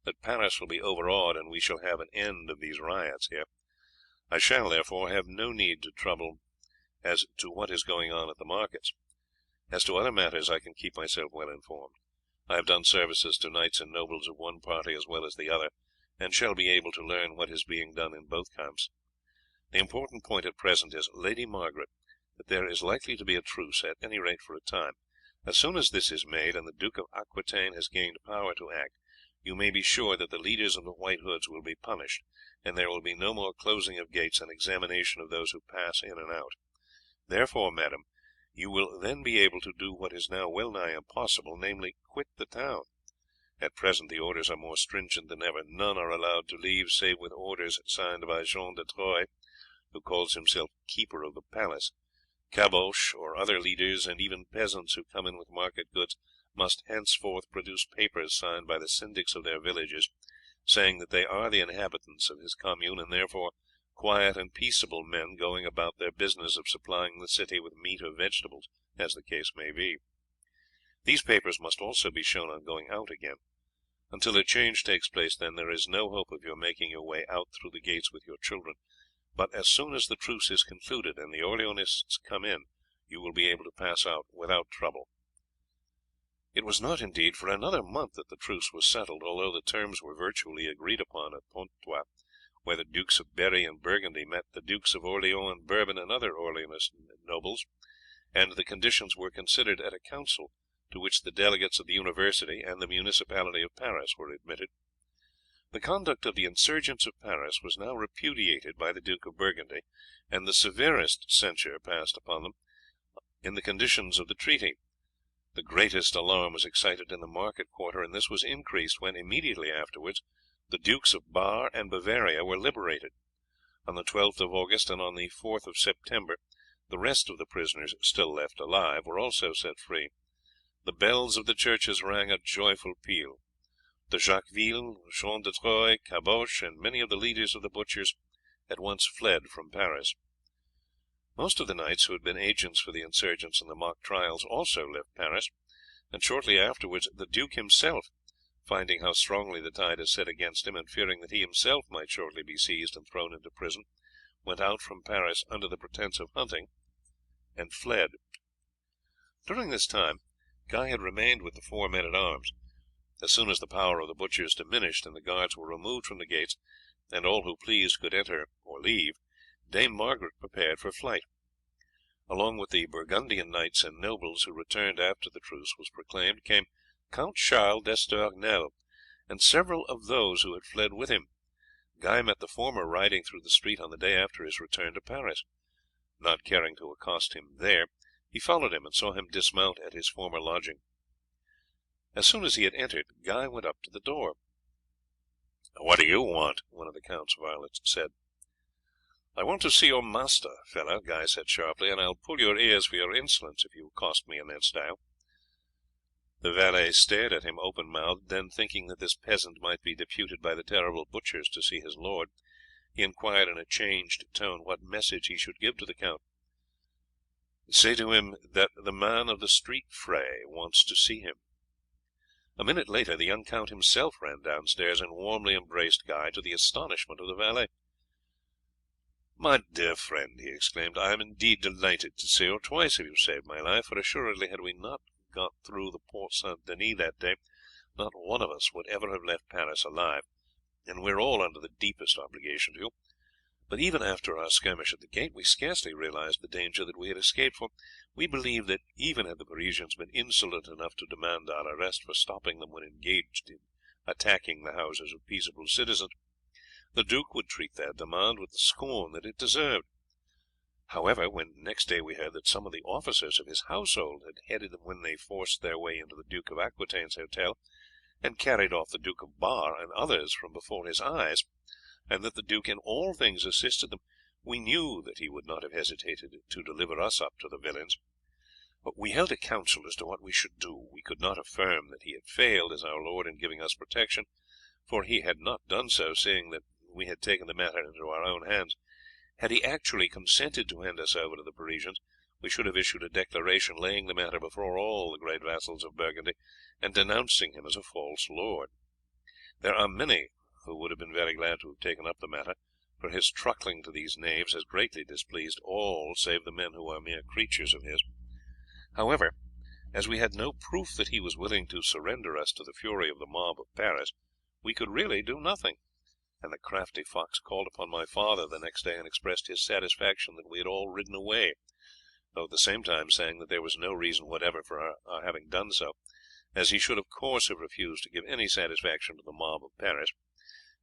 that Paris will be overawed, and we shall have an end of these riots here. I shall, therefore, have no need to trouble as to what is going on at the markets. As to other matters I can keep myself well informed. I have done services to knights and nobles of one party as well as the other, and shall be able to learn what is being done in both camps. The important point at present is, Lady Margaret, that there is likely to be a truce, at any rate for a time. As soon as this is made, and the Duke of Aquitaine has gained power to act, you may be sure that the leaders of the White Hoods will be punished, and there will be no more closing of gates and examination of those who pass in and out. Therefore, madam, you will then be able to do what is now well nigh impossible, namely, quit the town. At present the orders are more stringent than ever. None are allowed to leave save with orders signed by Jean de Troyes, who calls himself keeper of the palace. Caboches or other leaders, and even peasants who come in with market goods, must henceforth produce papers signed by the syndics of their villages, saying that they are the inhabitants of his commune, and therefore quiet and peaceable men going about their business of supplying the city with meat or vegetables, as the case may be. These papers must also be shown on going out again. Until a change takes place, then, there is no hope of your making your way out through the gates with your children, but as soon as the truce is concluded and the Orleanists come in, you will be able to pass out without trouble." It was not, indeed, for another month that the truce was settled, although the terms were virtually agreed upon at Pontois, where the Dukes of Berri and Burgundy met the Dukes of Orleans and Bourbon and other Orleanist nobles, and the conditions were considered at a council to which the delegates of the University and the municipality of Paris were admitted. The conduct of the insurgents of Paris was now repudiated by the Duke of Burgundy, and the severest censure passed upon them in the conditions of the treaty. The greatest alarm was excited in the market quarter, and this was increased when, immediately afterwards, the Dukes of Bar and Bavaria were liberated. On the 12th of August and on the 4th of September the rest of the prisoners still left alive were also set free. The bells of the churches rang a joyful peal. De Jacqueville, Jean de Troyes, Caboche, and many of the leaders of the butchers at once fled from Paris. Most of the knights who had been agents for the insurgents in the mock trials also left Paris, and shortly afterwards the duke himself, finding how strongly the tide had set against him, and fearing that he himself might shortly be seized and thrown into prison, went out from Paris under the pretence of hunting, and fled. During this time Guy had remained with the 4 men at arms. As soon as the power of the butchers diminished and the guards were removed from the gates, and all who pleased could enter or leave, Dame Margaret prepared for flight. Along with the Burgundian knights and nobles who returned after the truce was proclaimed, came Count Charles d'Estournel, and several of those who had fled with him. Guy met the former riding through the street on the day after his return to Paris. Not caring to accost him there, he followed him and saw him dismount at his former lodging. As soon as he had entered, Guy went up to the door. "What do you want?" one of the count's varlets said. "I want to see your master, fellow," Guy said sharply, "and I will pull your ears for your insolence if you accost me in that style." The valet stared at him open mouthed, then, thinking that this peasant might be deputed by the terrible butchers to see his lord, he inquired in a changed tone what message he should give to the count. "Say to him that the man of the street fray wants to see him." A minute later the young count himself ran downstairs and warmly embraced Guy, to the astonishment of the valet. "My dear friend," he exclaimed, "I am indeed delighted to see you. Twice have you saved my life, for assuredly had we not got through the Port Saint Denis that day, not one of us would ever have left Paris alive, and we are all under the deepest obligation to you. But even after our skirmish at the gate we scarcely realized the danger that we had escaped, for we believed that even had the Parisians been insolent enough to demand our arrest for stopping them when engaged in attacking the houses of peaceable citizens, the Duke would treat their demand with the scorn that it deserved. However, when next day we heard that some of the officers of his household had headed them when they forced their way into the Duke of Aquitaine's hotel, and carried off the Duke of Bar and others from before his eyes, and that the Duke in all things assisted them, we knew that he would not have hesitated to deliver us up to the villains. But we held a council as to what we should do. We could not affirm that he had failed as our lord in giving us protection, for he had not done so, seeing that we had taken the matter into our own hands. Had he actually consented to hand us over to the Parisians, we should have issued a declaration laying the matter before all the great vassals of Burgundy, and denouncing him as a false lord. There are many who would have been very glad to have taken up the matter, for his truckling to these knaves has greatly displeased all save the men who are mere creatures of his. However, as we had no proof that he was willing to surrender us to the fury of the mob of Paris, we could really do nothing, and the crafty fox called upon my father the next day and expressed his satisfaction that we had all ridden away, though at the same time saying that there was no reason whatever for our having done so, as he should of course have refused to give any satisfaction to the mob of Paris,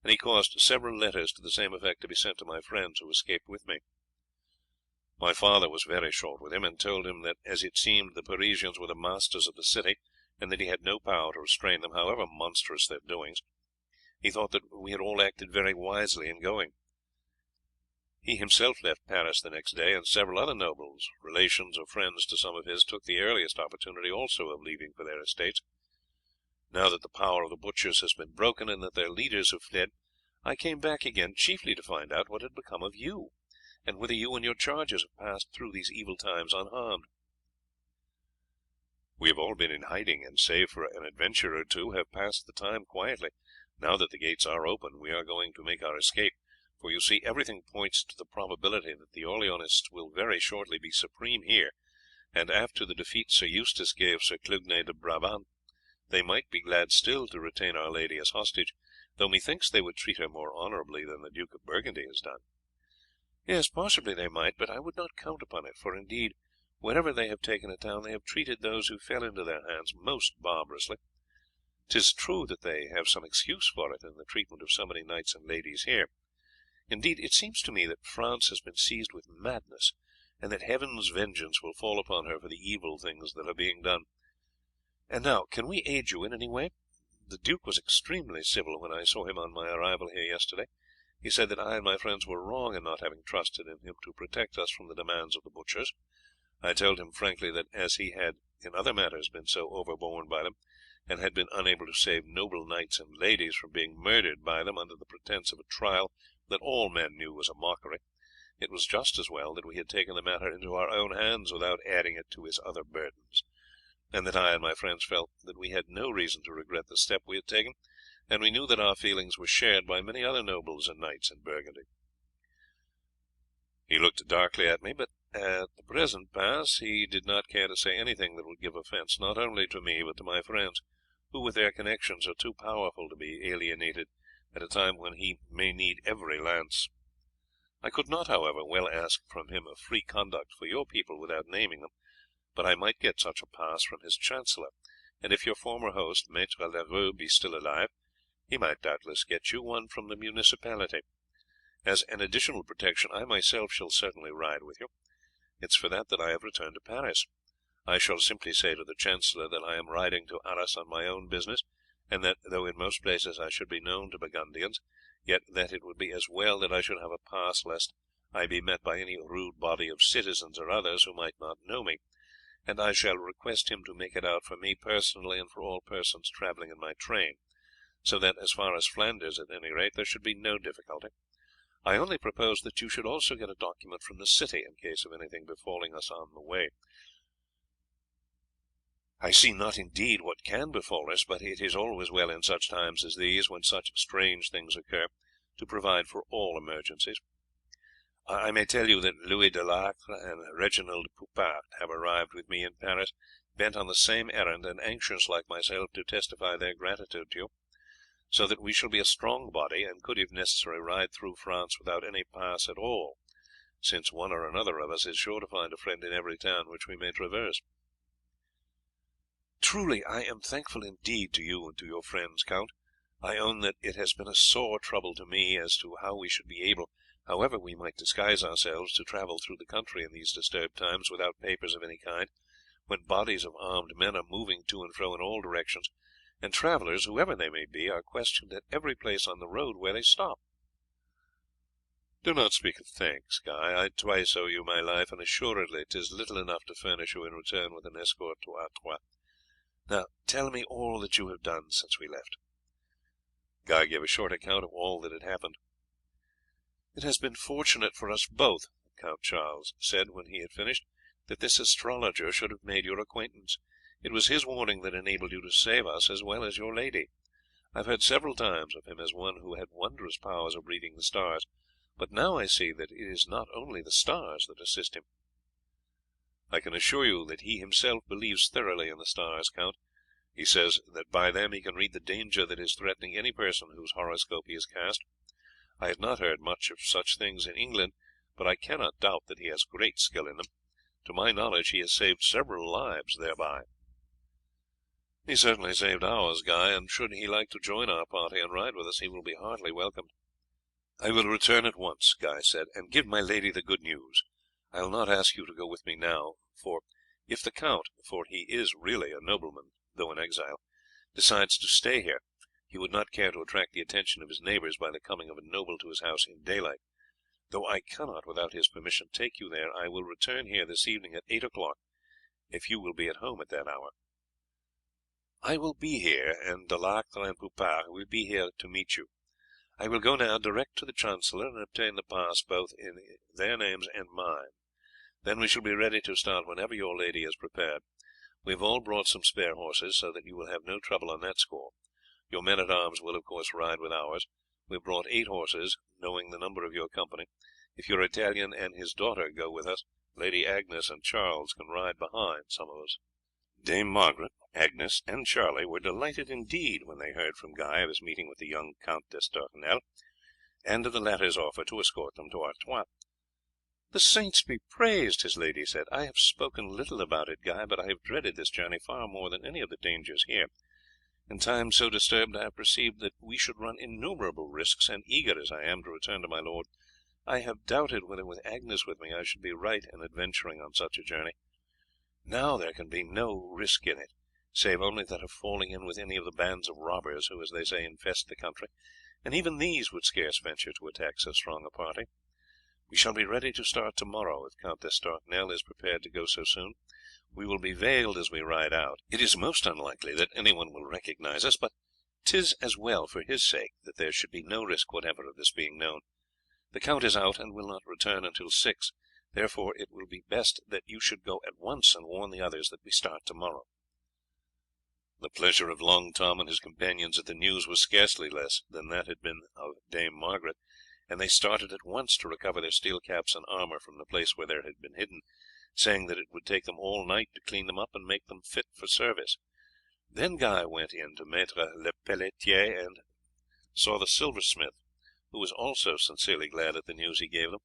and he caused several letters to the same effect to be sent to my friends who escaped with me. My father was very short with him, and told him that as it seemed the Parisians were the masters of the city, and that he had no power to restrain them, however monstrous their doings, he thought that we had all acted very wisely in going. He himself left Paris the next day, and several other nobles, relations or friends to some of his, took the earliest opportunity also of leaving for their estates. Now that the power of the butchers has been broken, and that their leaders have fled, I came back again chiefly to find out what had become of you, and whether you and your charges have passed through these evil times unharmed. We have all been in hiding, and save for an adventure or two, have passed the time quietly. Now that the gates are open, we are going to make our escape, for you see everything points to the probability that the Orleanists will very shortly be supreme here, and after the defeat Sir Eustace gave Sir Clugnet de Brabant, they might be glad still to retain our lady as hostage, though methinks they would treat her more honourably than the Duke of Burgundy has done. Yes, possibly they might, but I would not count upon it, for indeed, wherever they have taken a town, they have treated those who fell into their hands most barbarously. 'Tis true that they have some excuse for it in the treatment of so many knights and ladies here. Indeed, it seems to me that France has been seized with madness, and that Heaven's vengeance will fall upon her for the evil things that are being done. And now, can we aid you in any way? The Duke was extremely civil when I saw him on my arrival here yesterday. He said that I and my friends were wrong in not having trusted in him to protect us from the demands of the butchers. I told him frankly that as he had in other matters been so overborne by them, and had been unable to save noble knights and ladies from being murdered by them under the pretence of a trial that all men knew was a mockery, it was just as well that we had taken the matter into our own hands without adding it to his other burdens, and that I and my friends felt that we had no reason to regret the step we had taken, and we knew that our feelings were shared by many other nobles and knights in Burgundy. He looked darkly at me, but at the present pass he did not care to say anything that would give offence, not only to me but to my friends, who with their connections are too powerful to be alienated at a time when he may need every lance. I could not, however, well ask from him a free conduct for your people without naming them, but I might get such a pass from his chancellor, and if your former host, Maître Leroux, be still alive, he might doubtless get you one from the municipality. As an additional protection, I myself shall certainly ride with you. It's for that I have returned to Paris. I shall simply say to the chancellor that I am riding to Arras on my own business, and that, though in most places I should be known to Burgundians, yet that it would be as well that I should have a pass, lest I be met by any rude body of citizens or others who might not know me, and I shall request him to make it out for me personally and for all persons travelling in my train, so that, as far as Flanders at any rate, there should be no difficulty. I only propose that you should also get a document from the city in case of anything befalling us on the way. I see not indeed what can befall us, but it is always well in such times as these, when such strange things occur, to provide for all emergencies. I may tell you that Louis de Lacre and Reginald Poupart have arrived with me in Paris, bent on the same errand, and anxious like myself to testify their gratitude to you, so that we shall be a strong body, and could, if necessary, ride through France without any pass at all, since one or another of us is sure to find a friend in every town which we may traverse. Truly, I am thankful indeed to you and to your friends, Count. I own that it has been a sore trouble to me as to how we should be able, however we might disguise ourselves, to travel through the country in these disturbed times without papers of any kind, when bodies of armed men are moving to and fro in all directions, and travellers, whoever they may be, are questioned at every place on the road where they stop." "Do not speak of thanks, Guy. I twice owe you my life, and assuredly 'tis little enough to furnish you in return with an escort to Artois. Now tell me all that you have done since we left." Guy gave a short account of all that had happened. "It has been fortunate for us both," Count Charles said when he had finished, "that this astrologer should have made your acquaintance. It was his warning that enabled you to save us as well as your lady. I have heard several times of him as one who had wondrous powers of reading the stars, but now I see that it is not only the stars that assist him." "I can assure you that he himself believes thoroughly in the stars, Count. He says that by them he can read the danger that is threatening any person whose horoscope he has cast. I had not heard much of such things in England, but I cannot doubt that he has great skill in them. To my knowledge he has saved several lives thereby." "He certainly saved ours, Guy, and should he like to join our party and ride with us he will be heartily welcomed." "I will return at once," Guy said, "and give my lady the good news. I will not ask you to go with me now, for if the count, for he is really a nobleman though in exile, decides to stay here, he would not care to attract the attention of his neighbours by the coming of a noble to his house in daylight. Though I cannot without his permission take you there, I will return here this evening at 8 o'clock, if you will be at home at that hour." "I will be here, and De Lactre and Poupart will be here to meet you. I will go now direct to the chancellor and obtain the pass both in their names and mine. Then we shall be ready to start whenever your lady is prepared. We have all brought some spare horses, so that you will have no trouble on that score. Your men at arms will of course ride with ours. We have brought 8 horses, knowing the number of your company. If your Italian and his daughter go with us, Lady Agnes and Charles can ride behind some of us." Dame Margaret, Agnes, and Charlie were delighted indeed when they heard from Guy of his meeting with the young Count d'Estournel, and of the latter's offer to escort them to Artois. "The saints be praised!" his lady said. "I have spoken little about it, Guy, but I have dreaded this journey far more than any of the dangers here. In times so disturbed I have perceived that we should run innumerable risks, and eager as I am to return to my lord, I have doubted whether with Agnes with me I should be right in adventuring on such a journey. Now there can be no risk in it, save only that of falling in with any of the bands of robbers who, as they say, infest the country, and even these would scarce venture to attack so strong a party. We shall be ready to start tomorrow if Count d'Estournel is prepared to go so soon. We will be veiled as we ride out. It is most unlikely that anyone will recognize us, but 'tis as well for his sake that there should be no risk whatever of this being known. The count is out and will not return until 6, therefore it will be best that you should go at once and warn the others that we start tomorrow." The pleasure of Long Tom and his companions at the news was scarcely less than that had been of Dame Margaret, and they started at once to recover their steel caps and armour from the place where they had been hidden, saying that it would take them all night to clean them up and make them fit for service. Then Guy went in to Maître Le Pelletier and saw the silversmith, who was also sincerely glad at the news he gave them.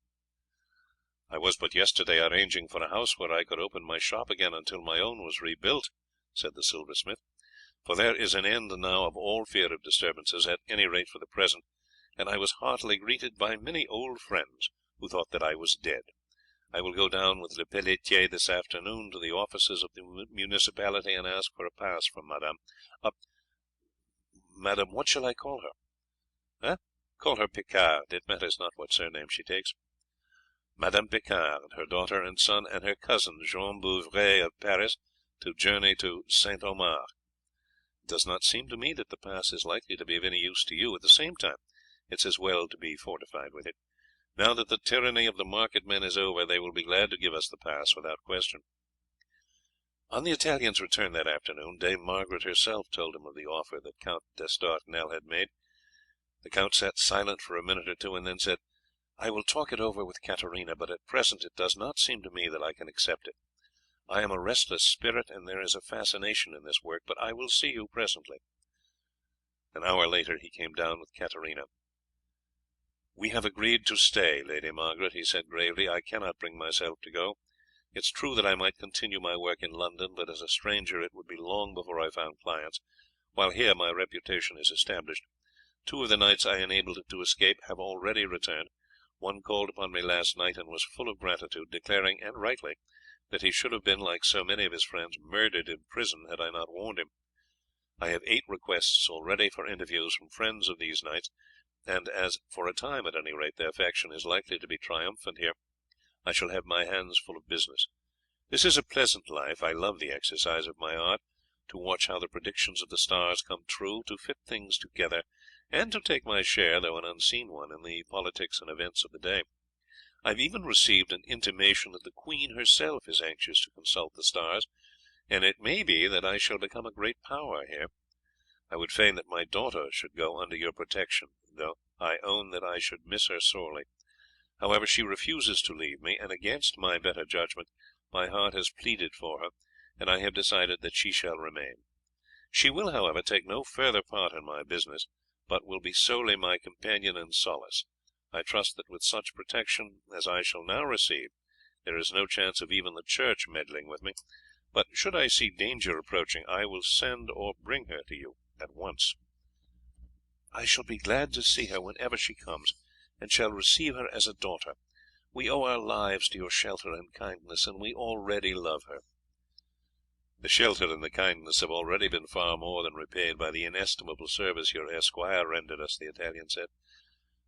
"I was but yesterday arranging for a house where I could open my shop again until my own was rebuilt," said the silversmith, "for there is an end now of all fear of disturbances, at any rate for the present, and I was heartily greeted by many old friends who thought that I was dead. I will go down with Le Pelletier this afternoon to the offices of the municipality and ask for a pass from Madame. Madame, what shall I call her?" "Call her Picard, it matters not what surname she takes." "Madame Picard, her daughter and son, and her cousin Jean Bouvray of Paris, to journey to St. Omer. It does not seem to me that the pass is likely to be of any use to you. At the same time, it is as well to be fortified with it. Now that the tyranny of the market men is over, they will be glad to give us the pass without question." On the Italian's return that afternoon, Dame Margaret herself told him of the offer that Count d'Estournel had made. The count sat silent for a minute or two, and then said, "I will talk it over with Katarina, but at present it does not seem to me that I can accept it. I am a restless spirit, and there is a fascination in this work, but I will see you presently." An hour later he came down with Katarina. "We have agreed to stay, Lady Margaret," he said gravely. "I cannot bring myself to go. It is true that I might continue my work in London, but as a stranger it would be long before I found clients, while here my reputation is established. Two of the knights I enabled to escape have already returned. One called upon me last night, and was full of gratitude, declaring, and rightly, that he should have been, like so many of his friends, murdered in prison had I not warned him. I have 8 requests already for interviews from friends of these knights, and as, for a time at any rate, their faction is likely to be triumphant here, I shall have my hands full of business. This is a pleasant life. I love the exercise of my art, to watch how the predictions of the stars come true, to fit things together, and to take my share, though an unseen one, in the politics and events of the day. I have even received an intimation that the Queen herself is anxious to consult the stars, and it may be that I shall become a great power here. I would fain that my daughter should go under your protection, though I own that I should miss her sorely. However, she refuses to leave me, and against my better judgment my heart has pleaded for her, and I have decided that she shall remain. She will, however, take no further part in my business, but will be solely my companion and solace. I trust that with such protection as I shall now receive, there is no chance of even the church meddling with me, but should I see danger approaching, I will send or bring her to you at once." "I shall be glad to see her whenever she comes, and shall receive her as a daughter. We owe our lives to your shelter and kindness, and we already love her." "The shelter and the kindness have already been far more than repaid by the inestimable service your esquire rendered us," the Italian said.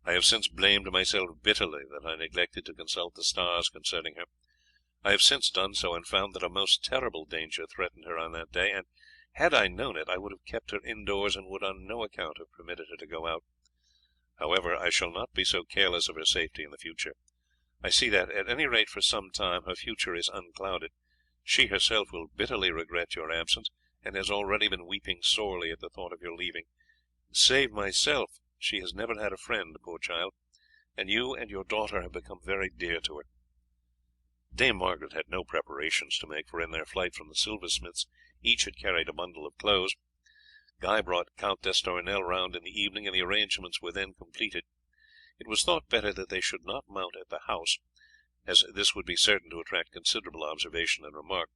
"I have since blamed myself bitterly that I neglected to consult the stars concerning her. I have since done so, and found that a most terrible danger threatened her on that day, and had I known it I would have kept her indoors, and would on no account have permitted her to go out. However, I shall not be so careless of her safety in the future. I see that, at any rate for some time, her future is unclouded. She herself will bitterly regret your absence, and has already been weeping sorely at the thought of your leaving. Save myself, she has never had a friend, poor child, and you and your daughter have become very dear to her." Dame Margaret had no preparations to make, for in their flight from the silversmiths each had carried a bundle of clothes. Guy brought Count d'Estournel round in the evening, and the arrangements were then completed. It was thought better that they should not mount at the house, as this would be certain to attract considerable observation and remark,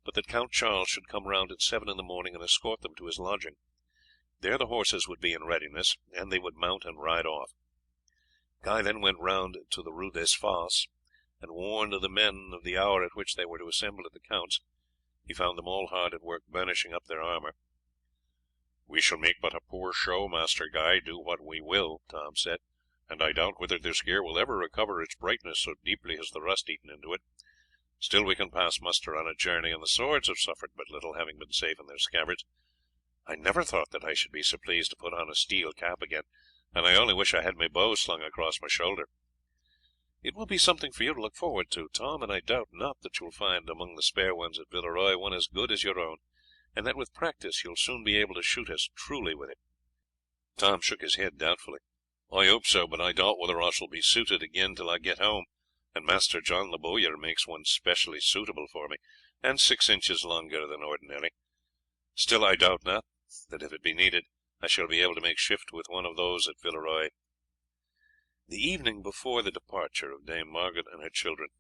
but that Count Charles should come round at 7 in the morning and escort them to his lodging. There the horses would be in readiness, and they would mount and ride off. Guy then went round to the Rue des Fosses, and warned the men of the hour at which they were to assemble at the count's. He found them all hard at work burnishing up their armour. "We shall make but a poor show, Master Guy, do what we will," Tom said, "and I doubt whether this gear will ever recover its brightness, so deeply has the rust eaten into it. Still we can pass muster on a journey, and the swords have suffered but little, having been safe in their scabbards. I never thought that I should be so pleased to put on a steel cap again, and I only wish I had my bow slung across my shoulder." "It will be something for you to look forward to, Tom, and I doubt not that you will find among the spare ones at Villeroy one as good as your own, and that with practice you will soon be able to shoot as truly with it." Tom shook his head doubtfully. "I hope so, but I doubt whether I shall be suited again till I get home, and Master John the bowyer makes one specially suitable for me, and 6 inches longer than ordinary. Still I doubt not that if it be needed I shall be able to make shift with one of those at Villeroy." The evening before the departure of Dame Margaret and her children,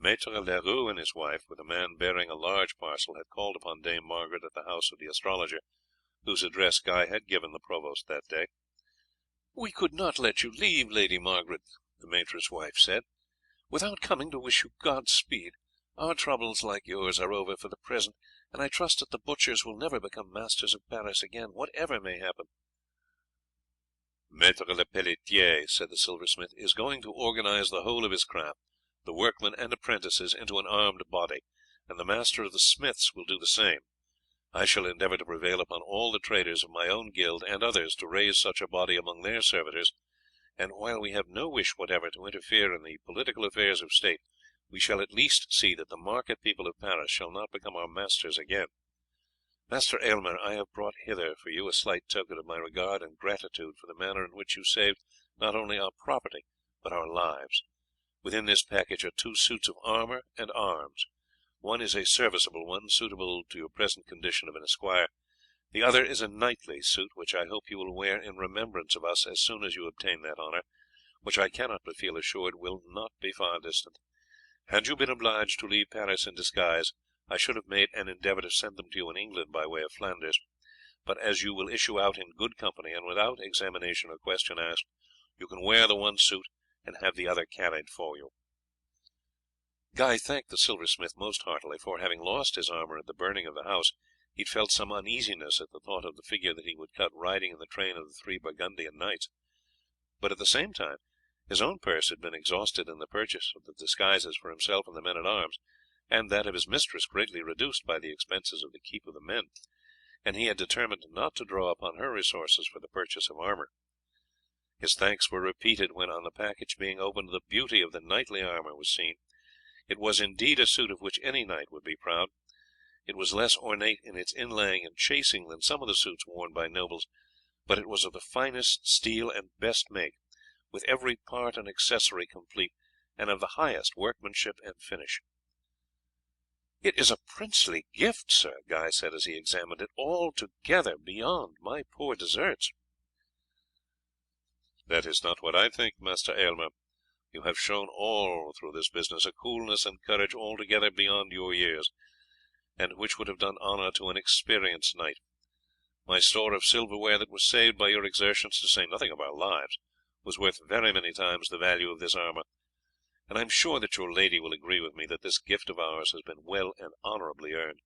Maître Leroux and his wife, with a man bearing a large parcel, had called upon Dame Margaret at the house of the astrologer, whose address Guy had given the provost that day. "We could not let you leave, Lady Margaret," the maître's wife said, "without coming to wish you Godspeed. Our troubles, like yours, are over for the present, and I trust that the butchers will never become masters of Paris again, whatever may happen." "Maître Lepelletier," said the silversmith, "is going to organize the whole of his craft, the workmen and apprentices, into an armed body, and the master of the smiths will do the same. I shall endeavour to prevail upon all the traders of my own guild and others to raise such a body among their servitors, and while we have no wish whatever to interfere in the political affairs of state, we shall at least see that the market people of Paris shall not become our masters again. Master Aylmer, I have brought hither for you a slight token of my regard and gratitude for the manner in which you saved not only our property but our lives. Within this package are 2 suits of armour and arms. One is a serviceable one, suitable to your present condition of an esquire. The other is a knightly suit, which I hope you will wear in remembrance of us as soon as you obtain that honour, which I cannot but feel assured will not be far distant. Had you been obliged to leave Paris in disguise, I should have made an endeavour to send them to you in England by way of Flanders, but as you will issue out in good company, and without examination or question asked, you can wear the one suit and have the other carried for you." Guy thanked the silversmith most heartily, for, having lost his armour at the burning of the house, he had felt some uneasiness at the thought of the figure that he would cut riding in the train of the three Burgundian knights; but at the same time his own purse had been exhausted in the purchase of the disguises for himself and the men at arms, and that of his mistress greatly reduced by the expenses of the keep of the men, and he had determined not to draw upon her resources for the purchase of armour. His thanks were repeated when, on the package being opened, the beauty of the knightly armour was seen. It was indeed a suit of which any knight would be proud. It was less ornate in its inlaying and chasing than some of the suits worn by nobles, but it was of the finest steel and best make, with every part and accessory complete, and of the highest workmanship and finish. "It is a princely gift, sir," Guy said as he examined it, "altogether beyond my poor deserts." "That is not what I think, Master Aylmer. You have shown all through this business a coolness and courage altogether beyond your years, and which would have done honour to an experienced knight. My store of silverware that was saved by your exertions, to say nothing of our lives, was worth very many times the value of this armour, and I am sure that your lady will agree with me that this gift of ours has been well and honourably earned."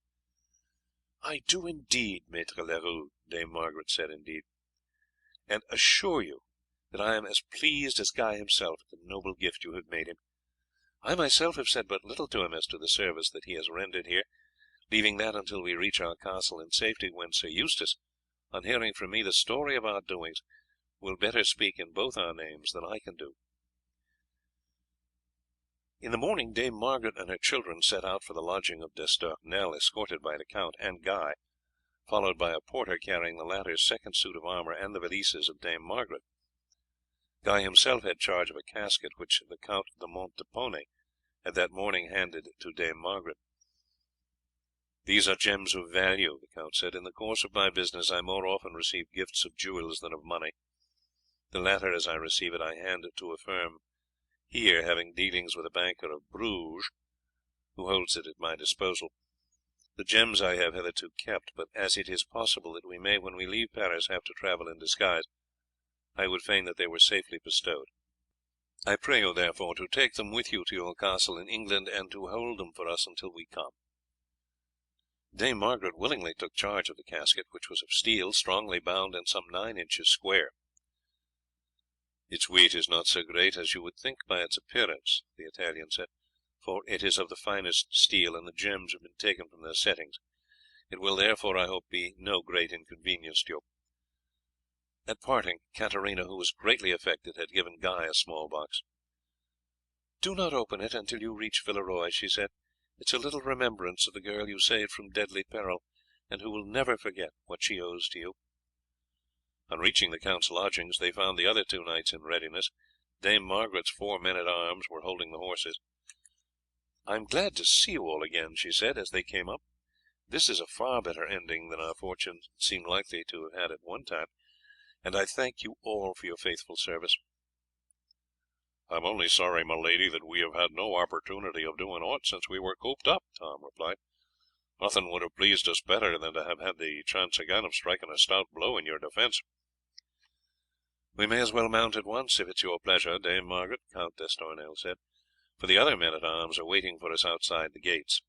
"I do indeed, Maître Leroux," Dame Margaret said, "and assure you that I am as pleased as Guy himself at the noble gift you have made him. I myself have said but little to him as to the service that he has rendered here, leaving that until we reach our castle in safety, when Sir Eustace, on hearing from me the story of our doings, will better speak in both our names than I can do." In the morning Dame Margaret and her children set out for the lodging of D'Estournel, escorted by the count and Guy, followed by a porter carrying the latter's second suit of armour and the valises of Dame Margaret. Guy himself had charge of a casket which the Count de Montepone had that morning handed to Dame Margaret. "These are gems of value," the count said. "In the course of my business I more often receive gifts of jewels than of money. The latter, as I receive it, I hand to a firm here having dealings with a banker of Bruges, who holds it at my disposal. The gems I have hitherto kept, but as it is possible that we may, when we leave Paris, have to travel in disguise, I would fain that they were safely bestowed. I pray you, therefore, to take them with you to your castle in England, and to hold them for us until we come." Dame Margaret willingly took charge of the casket, which was of steel, strongly bound, and some 9 inches square. "Its weight is not so great as you would think by its appearance," the Italian said, "for it is of the finest steel, and the gems have been taken from their settings. It will, therefore, I hope, be no great inconvenience to you." At parting, Katarina, who was greatly affected, had given Guy a small box. "Do not open it until you reach Villeroy," she said. "It is a little remembrance of the girl you saved from deadly peril, and who will never forget what she owes to you." On reaching the count's lodgings they found the other 2 knights in readiness. Dame Margaret's 4 men at arms were holding the horses. "I am glad to see you all again," she said as they came up. "This is a far better ending than our fortunes seemed likely to have had at one time, and I thank you all for your faithful service." "I am only sorry, my lady, that we have had no opportunity of doing aught since we were cooped up," Tom replied. "Nothing would have pleased us better than to have had the chance again of striking a stout blow in your defence." "We may as well mount at once, if it is your pleasure, Dame Margaret," Count d'Estournel said, "for the other men at arms are waiting for us outside the gates."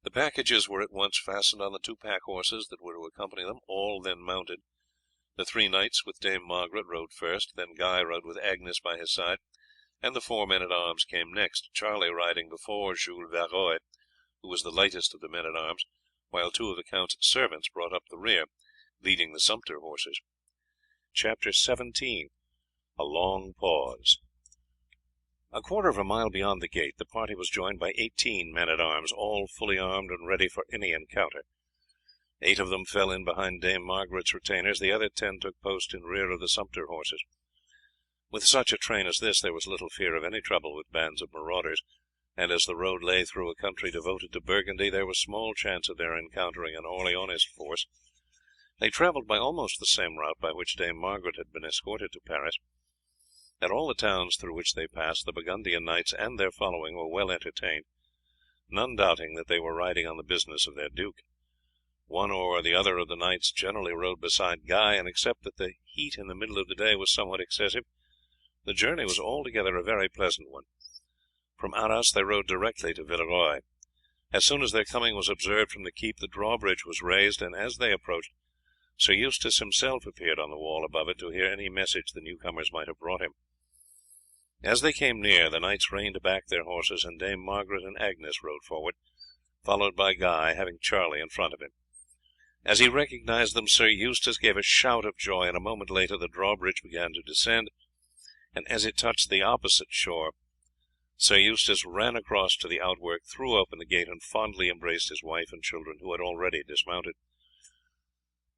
The packages were at once fastened on the 2 pack horses that were to accompany them, all then mounted. The 3 knights with Dame Margaret rode first, then Guy rode with Agnes by his side, and the 4 men at arms came next, Charlie riding before Jules Varoy, who was the lightest of the men at arms, while 2 of the count's servants brought up the rear, leading the sumpter horses. Chapter 17. A long pause. A quarter of a mile beyond the gate the party was joined by 18 men at arms, all fully armed and ready for any encounter. 8 of them fell in behind Dame Margaret's retainers, the other 10 took post in rear of the sumpter horses. With such a train as this there was little fear of any trouble with bands of marauders, and as the road lay through a country devoted to Burgundy, there was small chance of their encountering an Orleanist force. They travelled by almost the same route by which Dame Margaret had been escorted to Paris. At all the towns through which they passed the Burgundian knights and their following were well entertained, none doubting that they were riding on the business of their duke. One or the other of the knights generally rode beside Guy, and except that the heat in the middle of the day was somewhat excessive, the journey was altogether a very pleasant one. From Arras they rode directly to Villeroy. As soon as their coming was observed from the keep, the drawbridge was raised, and as they approached, Sir Eustace himself appeared on the wall above it to hear any message the newcomers might have brought him. As they came near, the knights reined back their horses, and Dame Margaret and Agnes rode forward, followed by Guy, having Charlie in front of him. As he recognized them, Sir Eustace gave a shout of joy, and a moment later the drawbridge began to descend, and as it touched the opposite shore, Sir Eustace ran across to the outwork, threw open the gate, and fondly embraced his wife and children, who had already dismounted.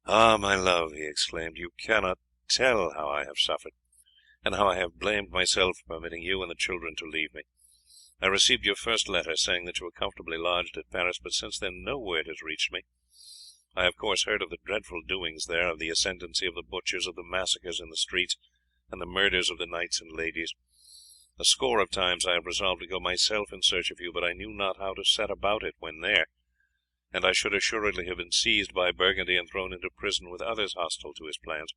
"Ah, my love," he exclaimed, "you cannot tell how I have suffered, and how I have blamed myself for permitting you and the children to leave me. I received your first letter, saying that you were comfortably lodged at Paris, but since then no word has reached me. I have of course heard of the dreadful doings there, of the ascendancy of the butchers, of the massacres in the streets, and the murders of the knights and ladies. A score of times I have resolved to go myself in search of you, but I knew not how to set about it when there, and I should assuredly have been seized by Burgundy and thrown into prison with others hostile to his plans.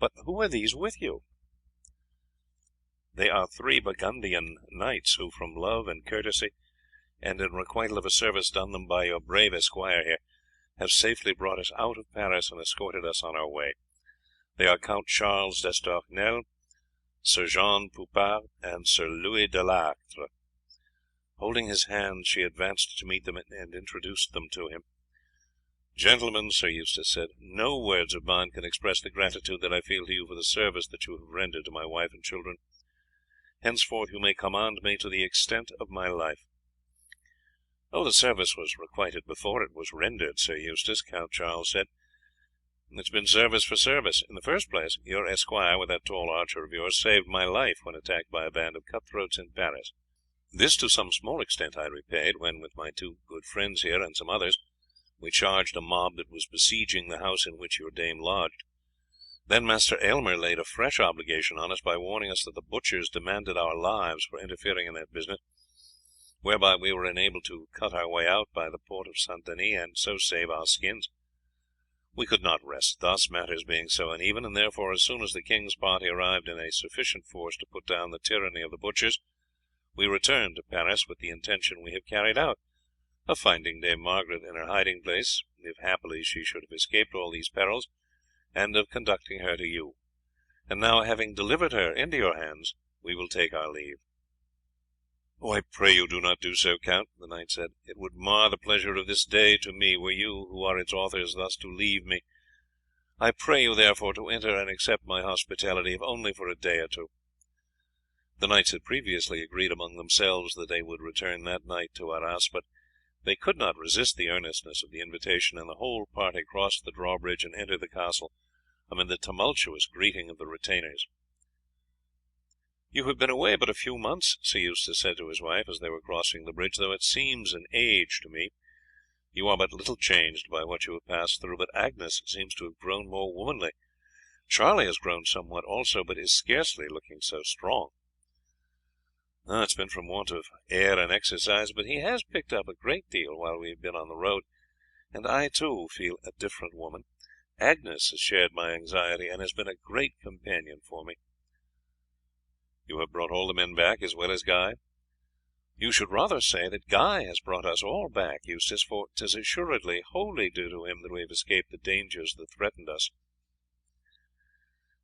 But who are these with you?" "They are 3 Burgundian knights, who, from love and courtesy, and in requital of a service done them by your brave esquire here, have safely brought us out of Paris and escorted us on our way. They are Count Charles d'Estournel, Sir Jean Poupart, and Sir Louis de Lactre." Holding his hand, she advanced to meet them and introduced them to him. "Gentlemen," Sir Eustace said, "no words of mine can express the gratitude that I feel to you for the service that you have rendered to my wife and children. Henceforth you may command me to the extent of my life." "Oh, the service was requited before it was rendered, Sir Eustace," Count Charles said. "It has been service for service. In the first place, your esquire, with that tall archer of yours, saved my life when attacked by a band of cutthroats in Paris. This to some small extent I repaid when, with my 2 good friends here and some others, we charged a mob that was besieging the house in which your dame lodged. Then Master Aylmer laid a fresh obligation on us by warning us that the butchers demanded our lives for interfering in that business, whereby we were enabled to cut our way out by the port of St. Denis, and so save our skins. We could not rest thus, matters being so uneven, and therefore, as soon as the king's party arrived in a sufficient force to put down the tyranny of the butchers, we returned to Paris with the intention we have carried out, of finding Dame Margaret in her hiding place, if happily she should have escaped all these perils, and of conducting her to you. And now, having delivered her into your hands, we will take our leave." "Oh, I pray you do not do so, Count," the knight said. "It would mar the pleasure of this day to me were you, who are its authors, thus to leave me. I pray you, therefore, to enter and accept my hospitality, if only for a day or two." The knights had previously agreed among themselves that they would return that night to Arras, but they could not resist the earnestness of the invitation, and the whole party crossed the drawbridge and entered the castle amid the tumultuous greeting of the retainers. "You have been away but a few months," Sir Eustace said to his wife as they were crossing the bridge, "though it seems an age to me. You are but little changed by what you have passed through, but Agnes seems to have grown more womanly. Charlie has grown somewhat also, but is scarcely looking so strong." "It has been from want of air and exercise, but he has picked up a great deal while we have been on the road, and I too feel a different woman. Agnes has shared my anxiety, and has been a great companion for me." "You have brought all the men back as well as Guy?" "You should rather say that Guy has brought us all back, Eustace, for 'tis assuredly wholly due to him that we have escaped the dangers that threatened us."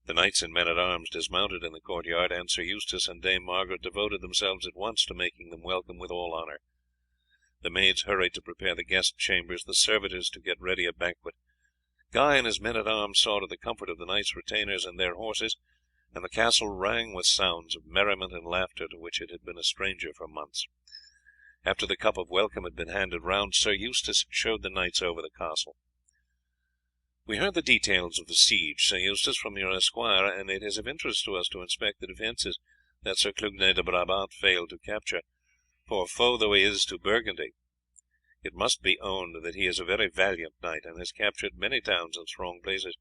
The knights and men at arms dismounted in the courtyard, and Sir Eustace and Dame Margaret devoted themselves at once to making them welcome with all honour. The maids hurried to prepare the guest chambers, the servitors to get ready a banquet. Guy and his men at arms saw to the comfort of the knights' retainers and their horses, and the castle rang with sounds of merriment and laughter to which it had been a stranger for months. After the cup of welcome had been handed round, Sir Eustace showed the knights over the castle. "We heard the details of the siege, Sir Eustace, from your esquire, and it is of interest to us to inspect the defences that Sir Clugnet de Brabant failed to capture, for, foe though he is to Burgundy, it must be owned that he is a very valiant knight, and has captured many towns and strong places.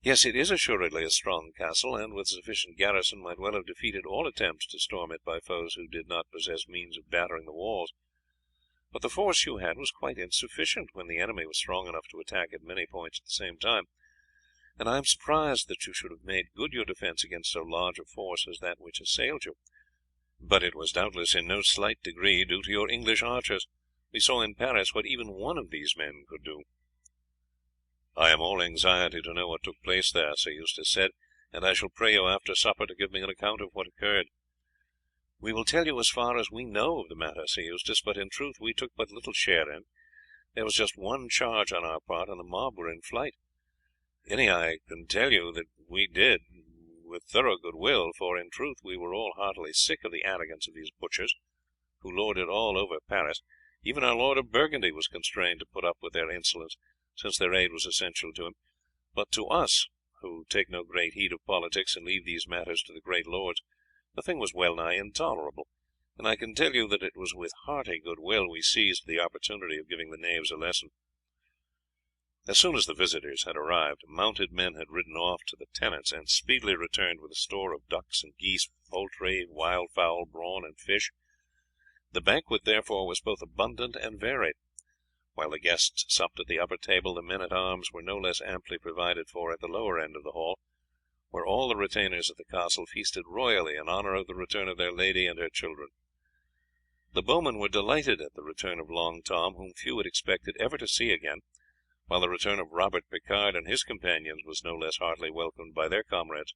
Yes, it is assuredly a strong castle, and with sufficient garrison might well have defeated all attempts to storm it by foes who did not possess means of battering the walls. but the force you had was quite insufficient when the enemy was strong enough to attack at many points at the same time, and I am surprised that you should have made good your defence against so large a force as that which assailed you. But it was doubtless in no slight degree due to your English archers. We saw in Paris what even one of these men could do." "I am all anxiety to know what took place there," Sir Eustace said, "and I shall pray you after supper to give me an account of what occurred." "We will tell you as far as we know of the matter, Sir Eustace, but in truth we took but little share in. There was just one charge on our part, and the mob were in flight. Any, I can tell you that we did with thorough goodwill, for in truth we were all heartily sick of the arrogance of these butchers, who lord it all over Paris. Even our Lord of Burgundy was constrained to put up with their insolence, since their aid was essential to him. But to us, who take no great heed of politics and leave these matters to the great lords, the thing was well nigh intolerable, and I can tell you that it was with hearty goodwill we seized the opportunity of giving the knaves a lesson." As soon as the visitors had arrived, mounted men had ridden off to the tenants, and speedily returned with a store of ducks and geese, poultry, wild fowl, brawn, and fish. The banquet, therefore, was both abundant and varied. While the guests supped at the upper table, the men at arms were no less amply provided for at the lower end of the hall, where all the retainers of the castle feasted royally in honour of the return of their lady and her children. The bowmen were delighted at the return of Long Tom, whom few had expected ever to see again, while the return of Robert Picard and his companions was no less heartily welcomed by their comrades.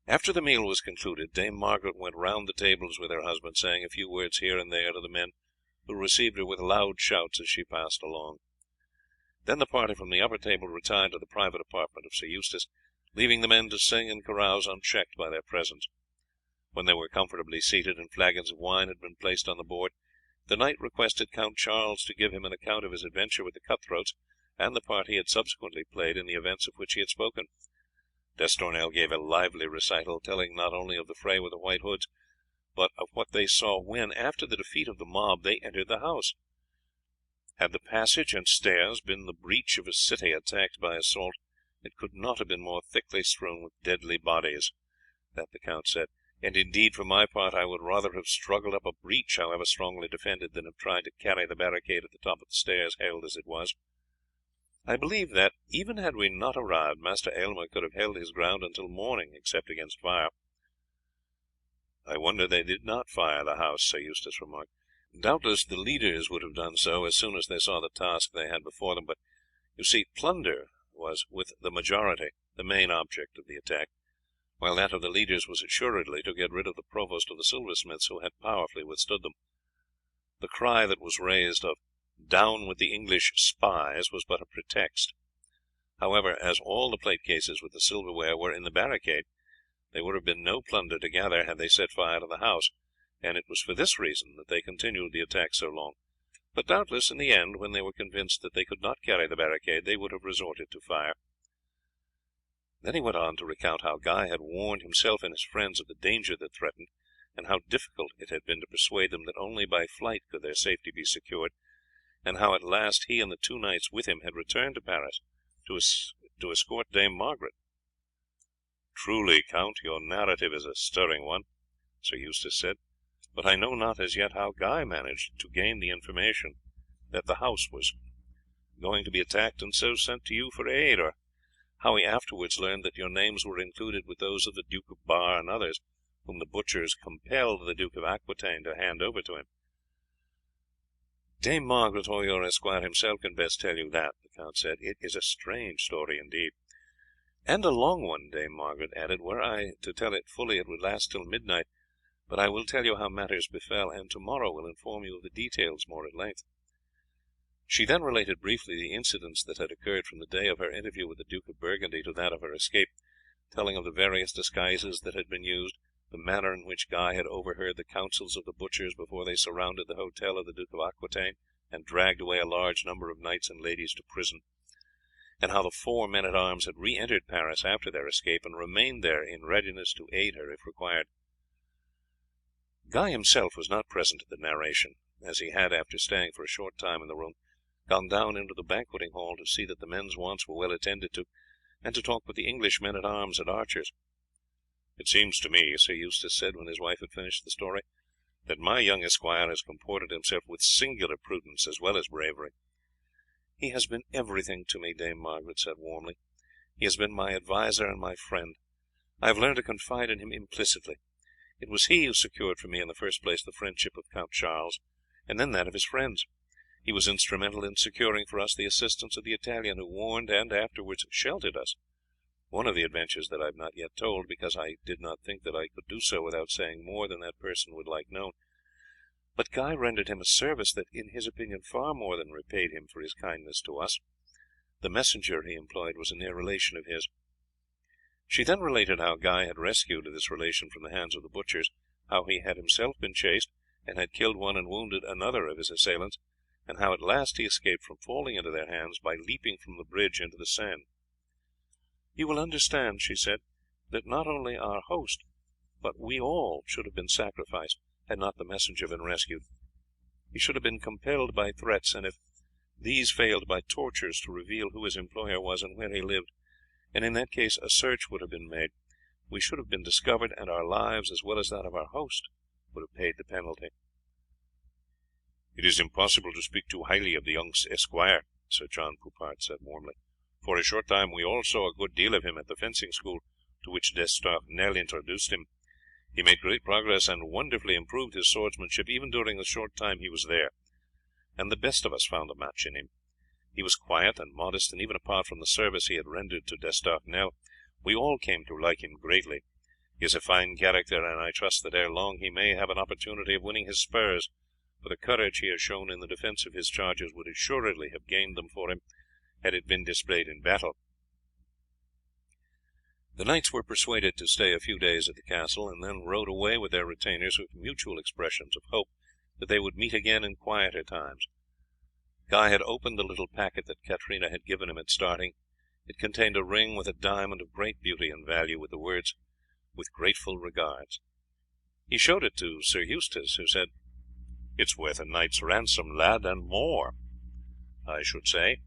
After the meal was concluded, Dame Margaret went round the tables with her husband, saying a few words here and there to the men, who received her with loud shouts as she passed along. Then the party from the upper table retired to the private apartment of Sir Eustace, leaving the men to sing and carouse unchecked by their presence. When they were comfortably seated and flagons of wine had been placed on the board, the knight requested Count Charles to give him an account of his adventure with the cutthroats and the part he had subsequently played in the events of which he had spoken. D'Estournel gave a lively recital, telling not only of the fray with the White Hoods, but of what they saw when, after the defeat of the mob, they entered the house. Had the passage and stairs been the breach of a city attacked by assault, it could not have been more thickly strewn with deadly bodies, that the count said, and indeed for my part I would rather have struggled up a breach, however strongly defended, than have tried to carry the barricade at the top of the stairs, held as it was. I believe that, even had we not arrived, Master Aylmer could have held his ground until morning, except against fire." "I wonder they did not fire the house," Sir Eustace remarked. "Doubtless the leaders would have done so as soon as they saw the task they had before them, but you see plunder was with the majority the main object of the attack, while that of the leaders was assuredly to get rid of the provost of the silversmiths, who had powerfully withstood them. The cry that was raised of 'Down with the English spies' was but a pretext. However, as all the plate cases with the silverware were in the barricade, there would have been no plunder to gather had they set fire to the house, and it was for this reason that they continued the attack so long. But doubtless in the end, when they were convinced that they could not carry the barricade, they would have resorted to fire." Then he went on to recount how Guy had warned himself and his friends of the danger that threatened, and how difficult it had been to persuade them that only by flight could their safety be secured, and how at last he and the two knights with him had returned to Paris to escort Dame Margaret. "Truly, Count, your narrative is a stirring one," Sir Eustace said, "but I know not as yet how Guy managed to gain the information that the house was going to be attacked and so sent to you for aid, or how he afterwards learned that your names were included with those of the Duke of Bar and others, whom the butchers compelled the Duke of Aquitaine to hand over to him." "Dame Margaret or your esquire himself can best tell you that," the count said. "It is a strange story indeed." "And a long one," Dame Margaret added. "Were I to tell it fully it would last till midnight, but I will tell you how matters befell, and tomorrow will inform you of the details more at length." She then related briefly the incidents that had occurred from the day of her interview with the Duke of Burgundy to that of her escape, telling of the various disguises that had been used, the manner in which Guy had overheard the councils of the butchers before they surrounded the hotel of the Duke of Aquitaine and dragged away a large number of knights and ladies to prison, and how the 4 men at arms had re-entered Paris after their escape and remained there in readiness to aid her if required. Guy himself was not present at the narration, as he had, after staying for a short time in the room, gone down into the banqueting hall to see that the men's wants were well attended to, and to talk with the English men at arms and archers. "It seems to me," Sir Eustace said when his wife had finished the story, that my young esquire has comported himself with singular prudence as well as bravery." "He has been everything to me," Dame Margaret said warmly. "He has been my adviser and my friend. I have learned to confide in him implicitly. It was he who secured for me in the first place the friendship of Count Charles, and then that of his friends. He was instrumental in securing for us the assistance of the Italian who warned and afterwards sheltered us, one of the adventures that I have not yet told, because I did not think that I could do so without saying more than that person would like known. But Guy rendered him a service that, in his opinion, far more than repaid him for his kindness to us. The messenger he employed was a near relation of his." She then related how Guy had rescued this relation from the hands of the butchers, how he had himself been chased, and had killed one and wounded another of his assailants, and how at last he escaped from falling into their hands by leaping from the bridge into the Seine. "You will understand," she said, "that not only our host but we all should have been sacrificed had not the messenger been rescued. He should have been compelled by threats, and if these failed, by tortures, to reveal who his employer was and where he lived, and in that case a search would have been made. We should have been discovered, and our lives as well as that of our host would have paid the penalty." "It is impossible to speak too highly of the young esquire," Sir John Poupart said warmly. "For a short time we all saw a good deal of him at the fencing school to which D'Estournel introduced him. He made great progress and wonderfully improved his swordsmanship even during the short time he was there, and the best of us found a match in him. He was quiet and modest, and even apart from the service he had rendered to D'Estournel, we all came to like him greatly. He has a fine character, and I trust that ere long he may have an opportunity of winning his spurs, for the courage he has shown in the defence of his charges would assuredly have gained them for him had it been displayed in battle." The knights were persuaded to stay a few days at the castle, and then rode away with their retainers with mutual expressions of hope that they would meet again in quieter times. Guy had opened the little packet that Katrina had given him at starting. It contained a ring with a diamond of great beauty and value, with the words, "With grateful regards." He showed it to Sir Eustace, who said, "It is worth a knight's ransom, lad, and more, I should say.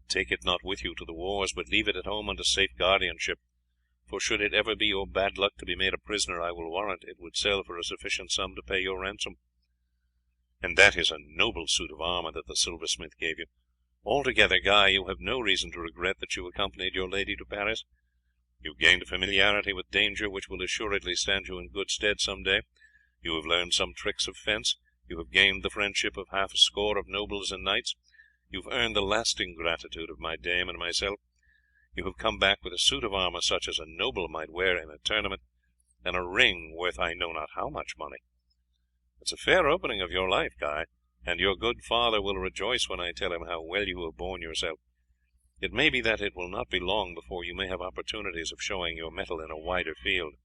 Take it not with you to the wars, but leave it at home under safe guardianship, for should it ever be your bad luck to be made a prisoner, I will warrant it would sell for a sufficient sum to pay your ransom. And that is a noble suit of armour that the silversmith gave you. Altogether, Guy, you have no reason to regret that you accompanied your lady to Paris. You have gained a familiarity with danger which will assuredly stand you in good stead some day. You have learned some tricks of fence. You have gained the friendship of half a score of nobles and knights. You have earned the lasting gratitude of my dame and myself. You have come back with a suit of armour such as a noble might wear in a tournament, and a ring worth I know not how much money. It is a fair opening of your life, Guy, and your good father will rejoice when I tell him how well you have borne yourself. It may be that it will not be long before you may have opportunities of showing your mettle in a wider field.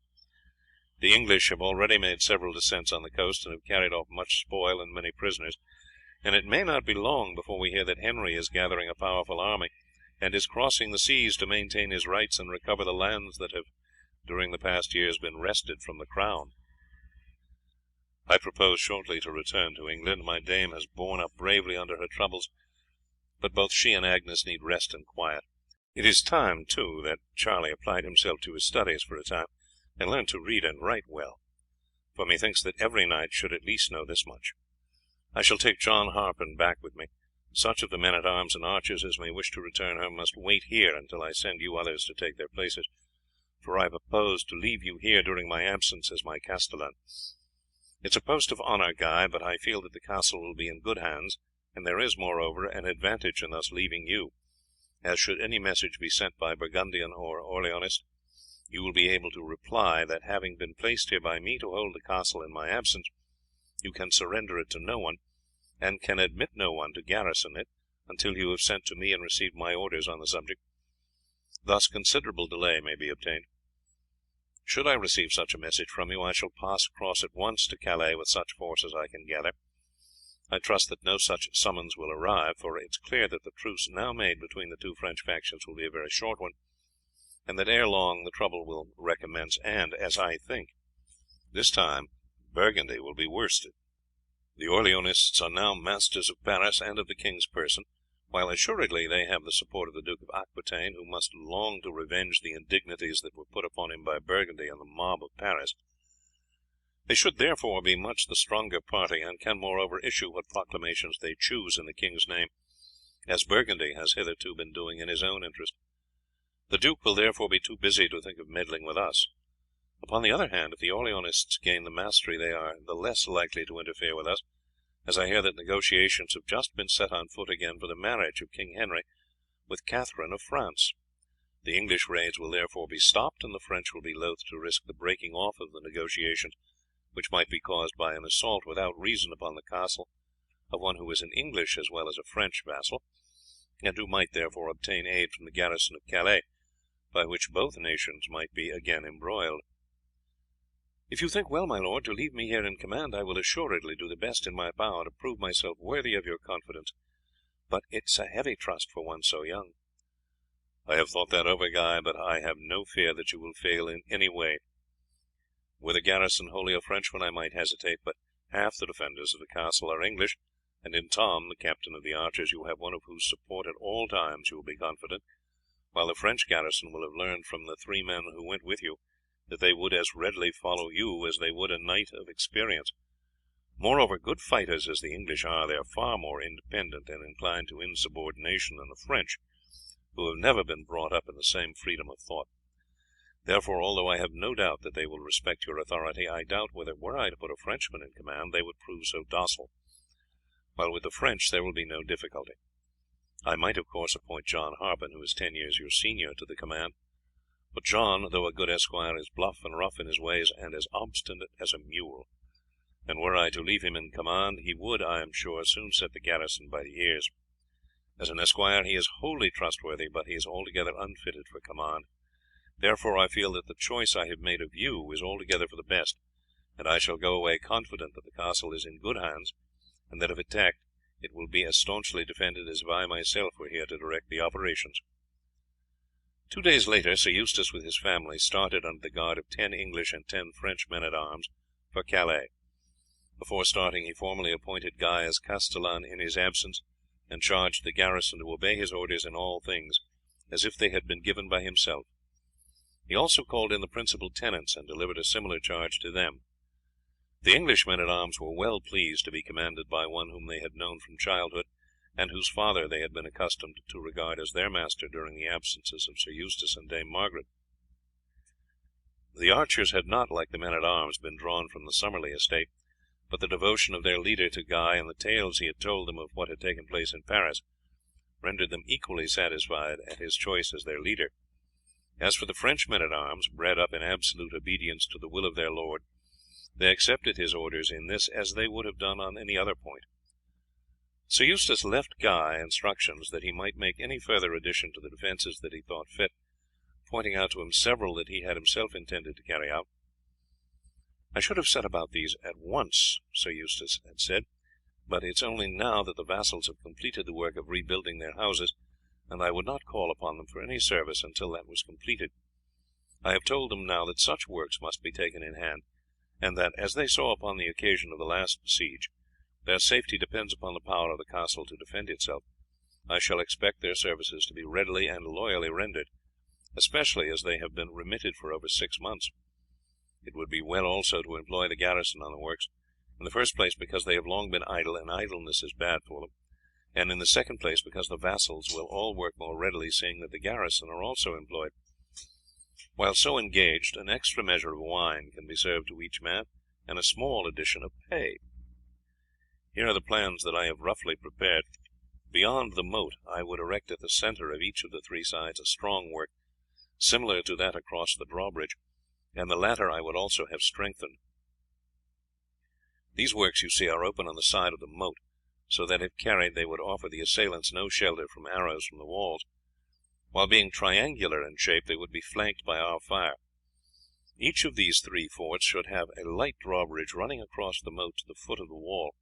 The English have already made several descents on the coast, and have carried off much spoil and many prisoners, and it may not be long before we hear that Henry is gathering a powerful army, and is crossing the seas to maintain his rights and recover the lands that have during the past years been wrested from the crown. I propose shortly to return to England. My dame has borne up bravely under her troubles, but both she and Agnes need rest and quiet. It is time, too, that Charlie applied himself to his studies for a time, and learned to read and write well, for methinks that every knight should at least know this much. I shall take John Harpen back with me. Such of the men-at-arms and archers as may wish to return home must wait here until I send you others to take their places, for I have proposed to leave you here during my absence as my castellan. It is a post of honour, Guy, but I feel that the castle will be in good hands, and there is, moreover, an advantage in thus leaving you, as should any message be sent by Burgundian or Orleanist, you will be able to reply that, having been placed here by me to hold the castle in my absence, you can surrender it to no one, and can admit no one to garrison it until you have sent to me and received my orders on the subject. Thus considerable delay may be obtained. Should I receive such a message from you, I shall pass across at once to Calais with such force as I can gather. I trust that no such summons will arrive, for it is clear that the truce now made between the two French factions will be a very short one, and that ere long the trouble will recommence, and, as I think, this time Burgundy will be worsted. The Orleanists are now masters of Paris and of the king's person, while assuredly they have the support of the Duke of Aquitaine, who must long to revenge the indignities that were put upon him by Burgundy and the mob of Paris. They should therefore be much the stronger party, and can moreover issue what proclamations they choose in the king's name, as Burgundy has hitherto been doing in his own interest. The duke will therefore be too busy to think of meddling with us. Upon the other hand, if the Orleanists gain the mastery they are the less likely to interfere with us, as I hear that negotiations have just been set on foot again for the marriage of King Henry with Catherine of France. The English raids will therefore be stopped, and the French will be loath to risk the breaking off of the negotiations which might be caused by an assault without reason upon the castle of one who is an English as well as a French vassal, and who might therefore obtain aid from the garrison of Calais, by which both nations might be again embroiled. If you think well, my lord, to leave me here in command, I will assuredly do the best in my power to prove myself worthy of your confidence, but it is a heavy trust for one so young." "I have thought that over, Guy, but I have no fear that you will fail in any way. Were the garrison wholly a French one I might hesitate, but half the defenders of the castle are English, and in Tom, the captain of the archers, you have one of whose support at all times you will be confident, while the French garrison will have learned from the three men who went with you that they would as readily follow you as they would a knight of experience. Moreover, good fighters as the English are, they are far more independent and inclined to insubordination than the French, who have never been brought up in the same freedom of thought. Therefore, although I have no doubt that they will respect your authority, I doubt whether, were I to put a Frenchman in command, they would prove so docile, while with the French there will be no difficulty. I might, of course, appoint John Harpen, who is 10 years your senior, to the command, but John, though a good esquire, is bluff and rough in his ways, and as obstinate as a mule, and were I to leave him in command, he would, I am sure, soon set the garrison by the ears. As an esquire he is wholly trustworthy, but he is altogether unfitted for command. Therefore I feel that the choice I have made of you is altogether for the best, and I shall go away confident that the castle is in good hands, and that if attacked it will be as staunchly defended as if I myself were here to direct the operations." 2 days later Sir Eustace with his family started under the guard of 10 English and 10 French men at arms for Calais. Before starting he formally appointed Guy as castellan in his absence, and charged the garrison to obey his orders in all things, as if they had been given by himself. He also called in the principal tenants and delivered a similar charge to them. The English men at arms were well pleased to be commanded by one whom they had known from childhood, and whose father they had been accustomed to regard as their master during the absences of Sir Eustace and Dame Margaret. The archers had not, like the men at arms, been drawn from the Summerley estate, but the devotion of their leader to Guy, and the tales he had told them of what had taken place in Paris, rendered them equally satisfied at his choice as their leader. As for the French men at arms, bred up in absolute obedience to the will of their lord, they accepted his orders in this as they would have done on any other point. Sir Eustace left Guy instructions that he might make any further addition to the defences that he thought fit, pointing out to him several that he had himself intended to carry out. "I should have set about these at once," Sir Eustace had said, "but it is only now that the vassals have completed the work of rebuilding their houses, and I would not call upon them for any service until that was completed. I have told them now that such works must be taken in hand, and that, as they saw upon the occasion of the last siege, their safety depends upon the power of the castle to defend itself. I shall expect their services to be readily and loyally rendered, especially as they have been remitted for over 6 months. It would be well also to employ the garrison on the works, in the first place because they have long been idle, and idleness is bad for them, and in the second place because the vassals will all work more readily seeing that the garrison are also employed. While so engaged, an extra measure of wine can be served to each man, and a small addition of pay. Here are the plans that I have roughly prepared. Beyond the moat I would erect at the centre of each of the 3 sides a strong work, similar to that across the drawbridge, and the latter I would also have strengthened. These works, you see, are open on the side of the moat, so that if carried they would offer the assailants no shelter from arrows from the walls, while being triangular in shape they would be flanked by our fire. Each of these 3 forts should have a light drawbridge running across the moat to the foot of the wall.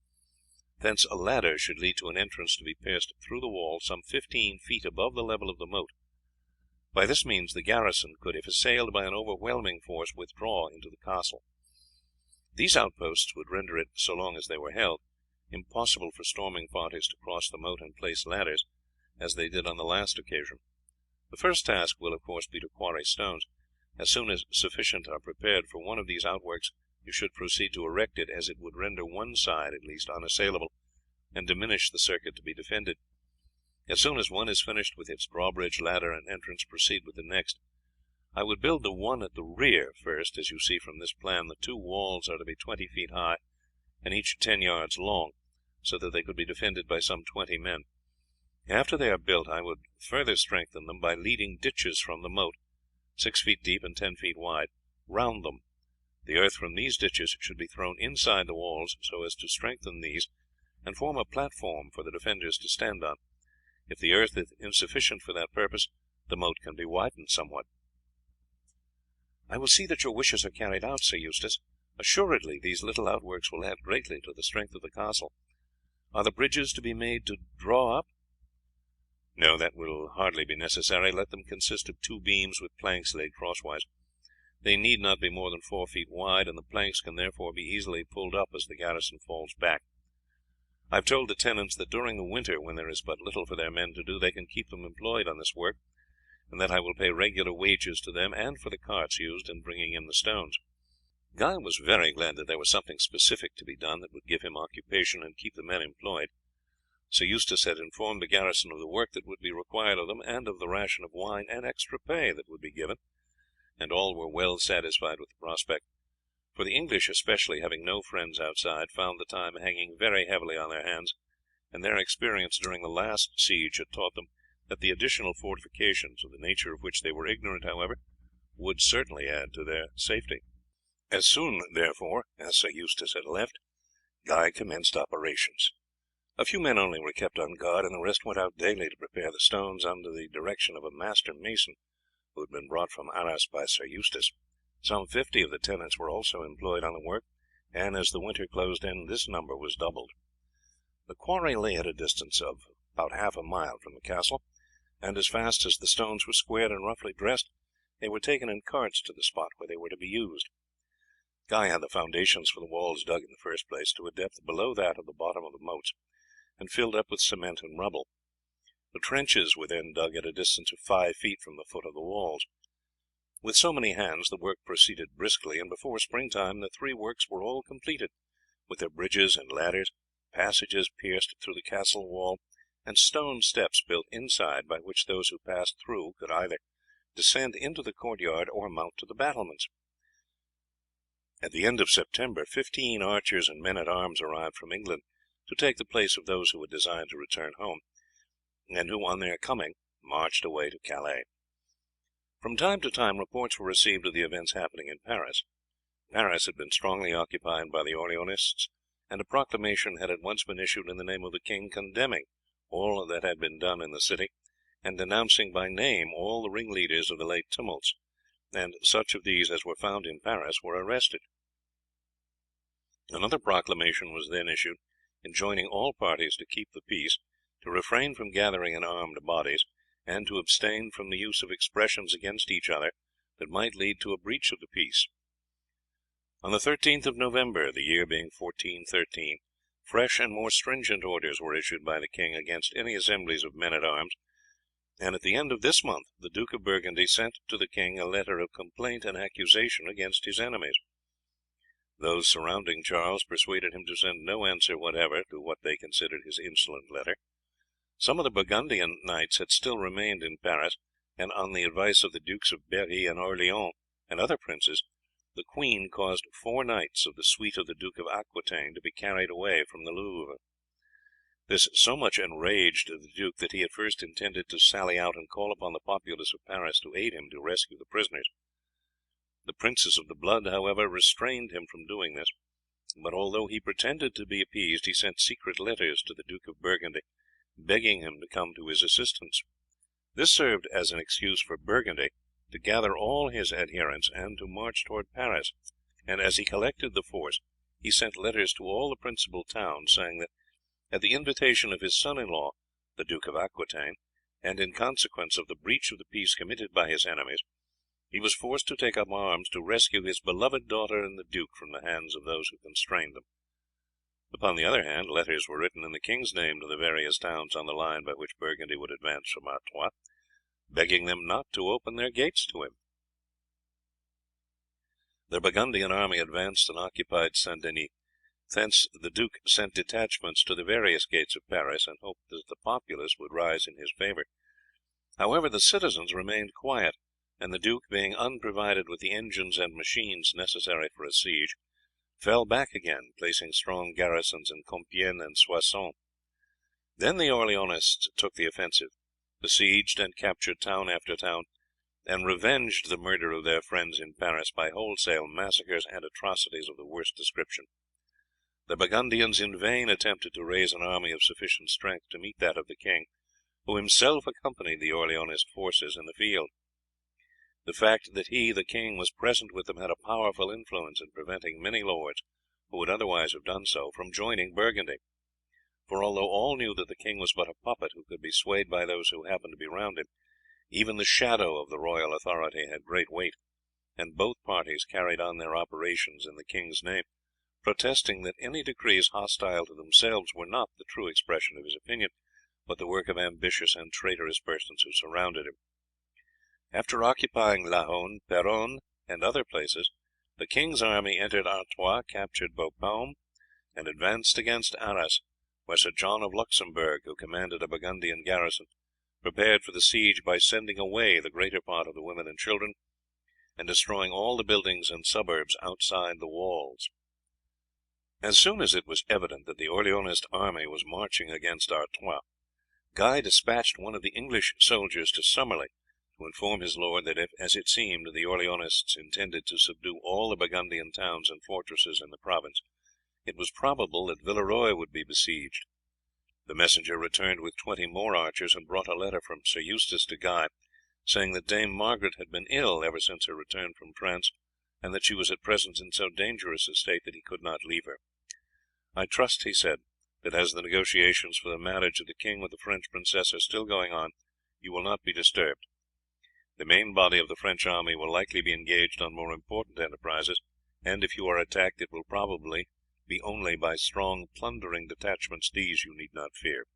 Thence a ladder should lead to an entrance to be pierced through the wall some 15 feet above the level of the moat. By this means the garrison could, if assailed by an overwhelming force, withdraw into the castle. These outposts would render it, so long as they were held, impossible for storming parties to cross the moat and place ladders, as they did on the last occasion. The first task will, of course, be to quarry stones. As soon as sufficient are prepared for one of these outworks, you should proceed to erect it, as it would render one side at least unassailable, and diminish the circuit to be defended. As soon as one is finished with its drawbridge, ladder, and entrance, proceed with the next. I would build the one at the rear first. As you see from this plan, the two walls are to be 20 feet high, and each 10 yards long, so that they could be defended by some 20 men. After they are built, I would further strengthen them by leading ditches from the moat, 6 feet deep and 10 feet wide, round them. The earth from these ditches should be thrown inside the walls, so as to strengthen these and form a platform for the defenders to stand on. If the earth is insufficient for that purpose, the moat can be widened somewhat." "I will see that your wishes are carried out, Sir Eustace. Assuredly these little outworks will add greatly to the strength of the castle. Are the bridges to be made to draw up?" "No, that will hardly be necessary. Let them consist of 2 beams with planks laid crosswise. They need not be more than 4 feet wide, and the planks can therefore be easily pulled up as the garrison falls back. I have told the tenants that during the winter, when there is but little for their men to do, they can keep them employed on this work, and that I will pay regular wages to them and for the carts used in bringing in the stones." Guy was very glad that there was something specific to be done that would give him occupation and keep the men employed. Sir Eustace had informed the garrison of the work that would be required of them, and of the ration of wine and extra pay that would be given, and all were well satisfied with the prospect, for the English especially, having no friends outside, found the time hanging very heavily on their hands, and their experience during the last siege had taught them that the additional fortifications, of the nature of which they were ignorant, however, would certainly add to their safety. As soon, therefore, as Sir Eustace had left, Guy commenced operations. A few men only were kept on guard, and the rest went out daily to prepare the stones, under the direction of a master mason who had been brought from Arras by Sir Eustace. Some 50 of the tenants were also employed on the work, and as the winter closed in, this number was doubled. The quarry lay at a distance of about half a mile from the castle, and as fast as the stones were squared and roughly dressed, they were taken in carts to the spot where they were to be used. Guy had the foundations for the walls dug in the first place to a depth below that of the bottom of the moats, and filled up with cement and rubble. The trenches were then dug at a distance of 5 feet from the foot of the walls. With so many hands the work proceeded briskly, and before springtime the 3 works were all completed, with their bridges and ladders, passages pierced through the castle wall, and stone steps built inside, by which those who passed through could either descend into the courtyard or mount to the battlements. At the end of September 15 archers and men at arms arrived from England to take the place of those who had designed to return home, and who on their coming marched away to Calais. From time to time reports were received of the events happening in Paris. Paris had been strongly occupied by the Orleanists, and a proclamation had at once been issued in the name of the king, condemning all that had been done in the city, and denouncing by name all the ringleaders of the late tumults, and such of these as were found in Paris were arrested. Another proclamation was then issued, enjoining all parties to keep the peace, to refrain from gathering in armed bodies, and to abstain from the use of expressions against each other that might lead to a breach of the peace. On the 13th of November, the year being 1413, fresh and more stringent orders were issued by the king against any assemblies of men at arms, and at the end of this month the Duke of Burgundy sent to the king a letter of complaint and accusation against his enemies. Those surrounding Charles persuaded him to send no answer whatever to what they considered his insolent letter. Some of the Burgundian knights had still remained in Paris, and on the advice of the Dukes of Berri and Orleans and other princes, the queen caused 4 knights of the suite of the Duke of Aquitaine to be carried away from the Louvre. This so much enraged the duke that he at first intended to sally out and call upon the populace of Paris to aid him to rescue the prisoners. The princes of the blood, however, restrained him from doing this, but although he pretended to be appeased, he sent secret letters to the Duke of Burgundy, begging him to come to his assistance. This served as an excuse for Burgundy to gather all his adherents and to march towards Paris, and as he collected the force he sent letters to all the principal towns, saying that at the invitation of his son-in-law, the Duke of Aquitaine, and in consequence of the breach of the peace committed by his enemies, he was forced to take up arms to rescue his beloved daughter and the duke from the hands of those who constrained them. Upon the other hand, letters were written in the king's name to the various towns on the line by which Burgundy would advance from Artois, begging them not to open their gates to him. The Burgundian army advanced and occupied St. Denis. Thence the duke sent detachments to the various gates of Paris, and hoped that the populace would rise in his favour. However, the citizens remained quiet, and the duke, being unprovided with the engines and machines necessary for a siege, fell back again, placing strong garrisons in Compiègne and Soissons. Then the Orleanists took the offensive, besieged and captured town after town, and revenged the murder of their friends in Paris by wholesale massacres and atrocities of the worst description. The Burgundians in vain attempted to raise an army of sufficient strength to meet that of the king, who himself accompanied the Orleanist forces in the field. The fact that he, the king, was present with them had a powerful influence in preventing many lords, who would otherwise have done so, from joining Burgundy; for although all knew that the king was but a puppet who could be swayed by those who happened to be round him, even the shadow of the royal authority had great weight, and both parties carried on their operations in the king's name, protesting that any decrees hostile to themselves were not the true expression of his opinion, but the work of ambitious and traitorous persons who surrounded him. After occupying Laon, Péronne, and other places, the king's army entered Artois, captured Bapaume, and advanced against Arras, where Sir John of Luxembourg, who commanded a Burgundian garrison, prepared for the siege by sending away the greater part of the women and children, and destroying all the buildings and suburbs outside the walls. As soon as it was evident that the Orleanist army was marching against Artois, Guy despatched one of the English soldiers to Summerley to inform his lord that if, as it seemed, the Orleanists intended to subdue all the Burgundian towns and fortresses in the province, it was probable that Villeroy would be besieged. The messenger returned with 20 more archers, and brought a letter from Sir Eustace to Guy, saying that Dame Margaret had been ill ever since her return from France, and that she was at present in so dangerous a state that he could not leave her. "I trust," he said, "that as the negotiations for the marriage of the king with the French princess are still going on, you will not be disturbed. The main body of the French army will likely be engaged on more important enterprises, and if you are attacked it will probably be only by strong plundering detachments. These you need not fear.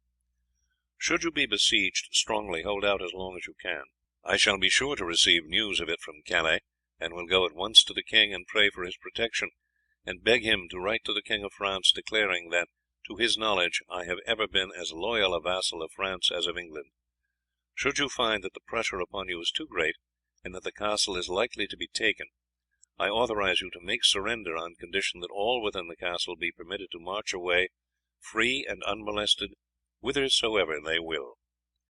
Should you be besieged strongly, hold out as long as you can. I shall be sure to receive news of it from Calais, and will go at once to the king and pray for his protection, and beg him to write to the King of France declaring that, to his knowledge, I have ever been as loyal a vassal of France as of England. Should you find that the pressure upon you is too great, and that the castle is likely to be taken, I authorize you to make surrender on condition that all within the castle be permitted to march away, free and unmolested, whithersoever they will."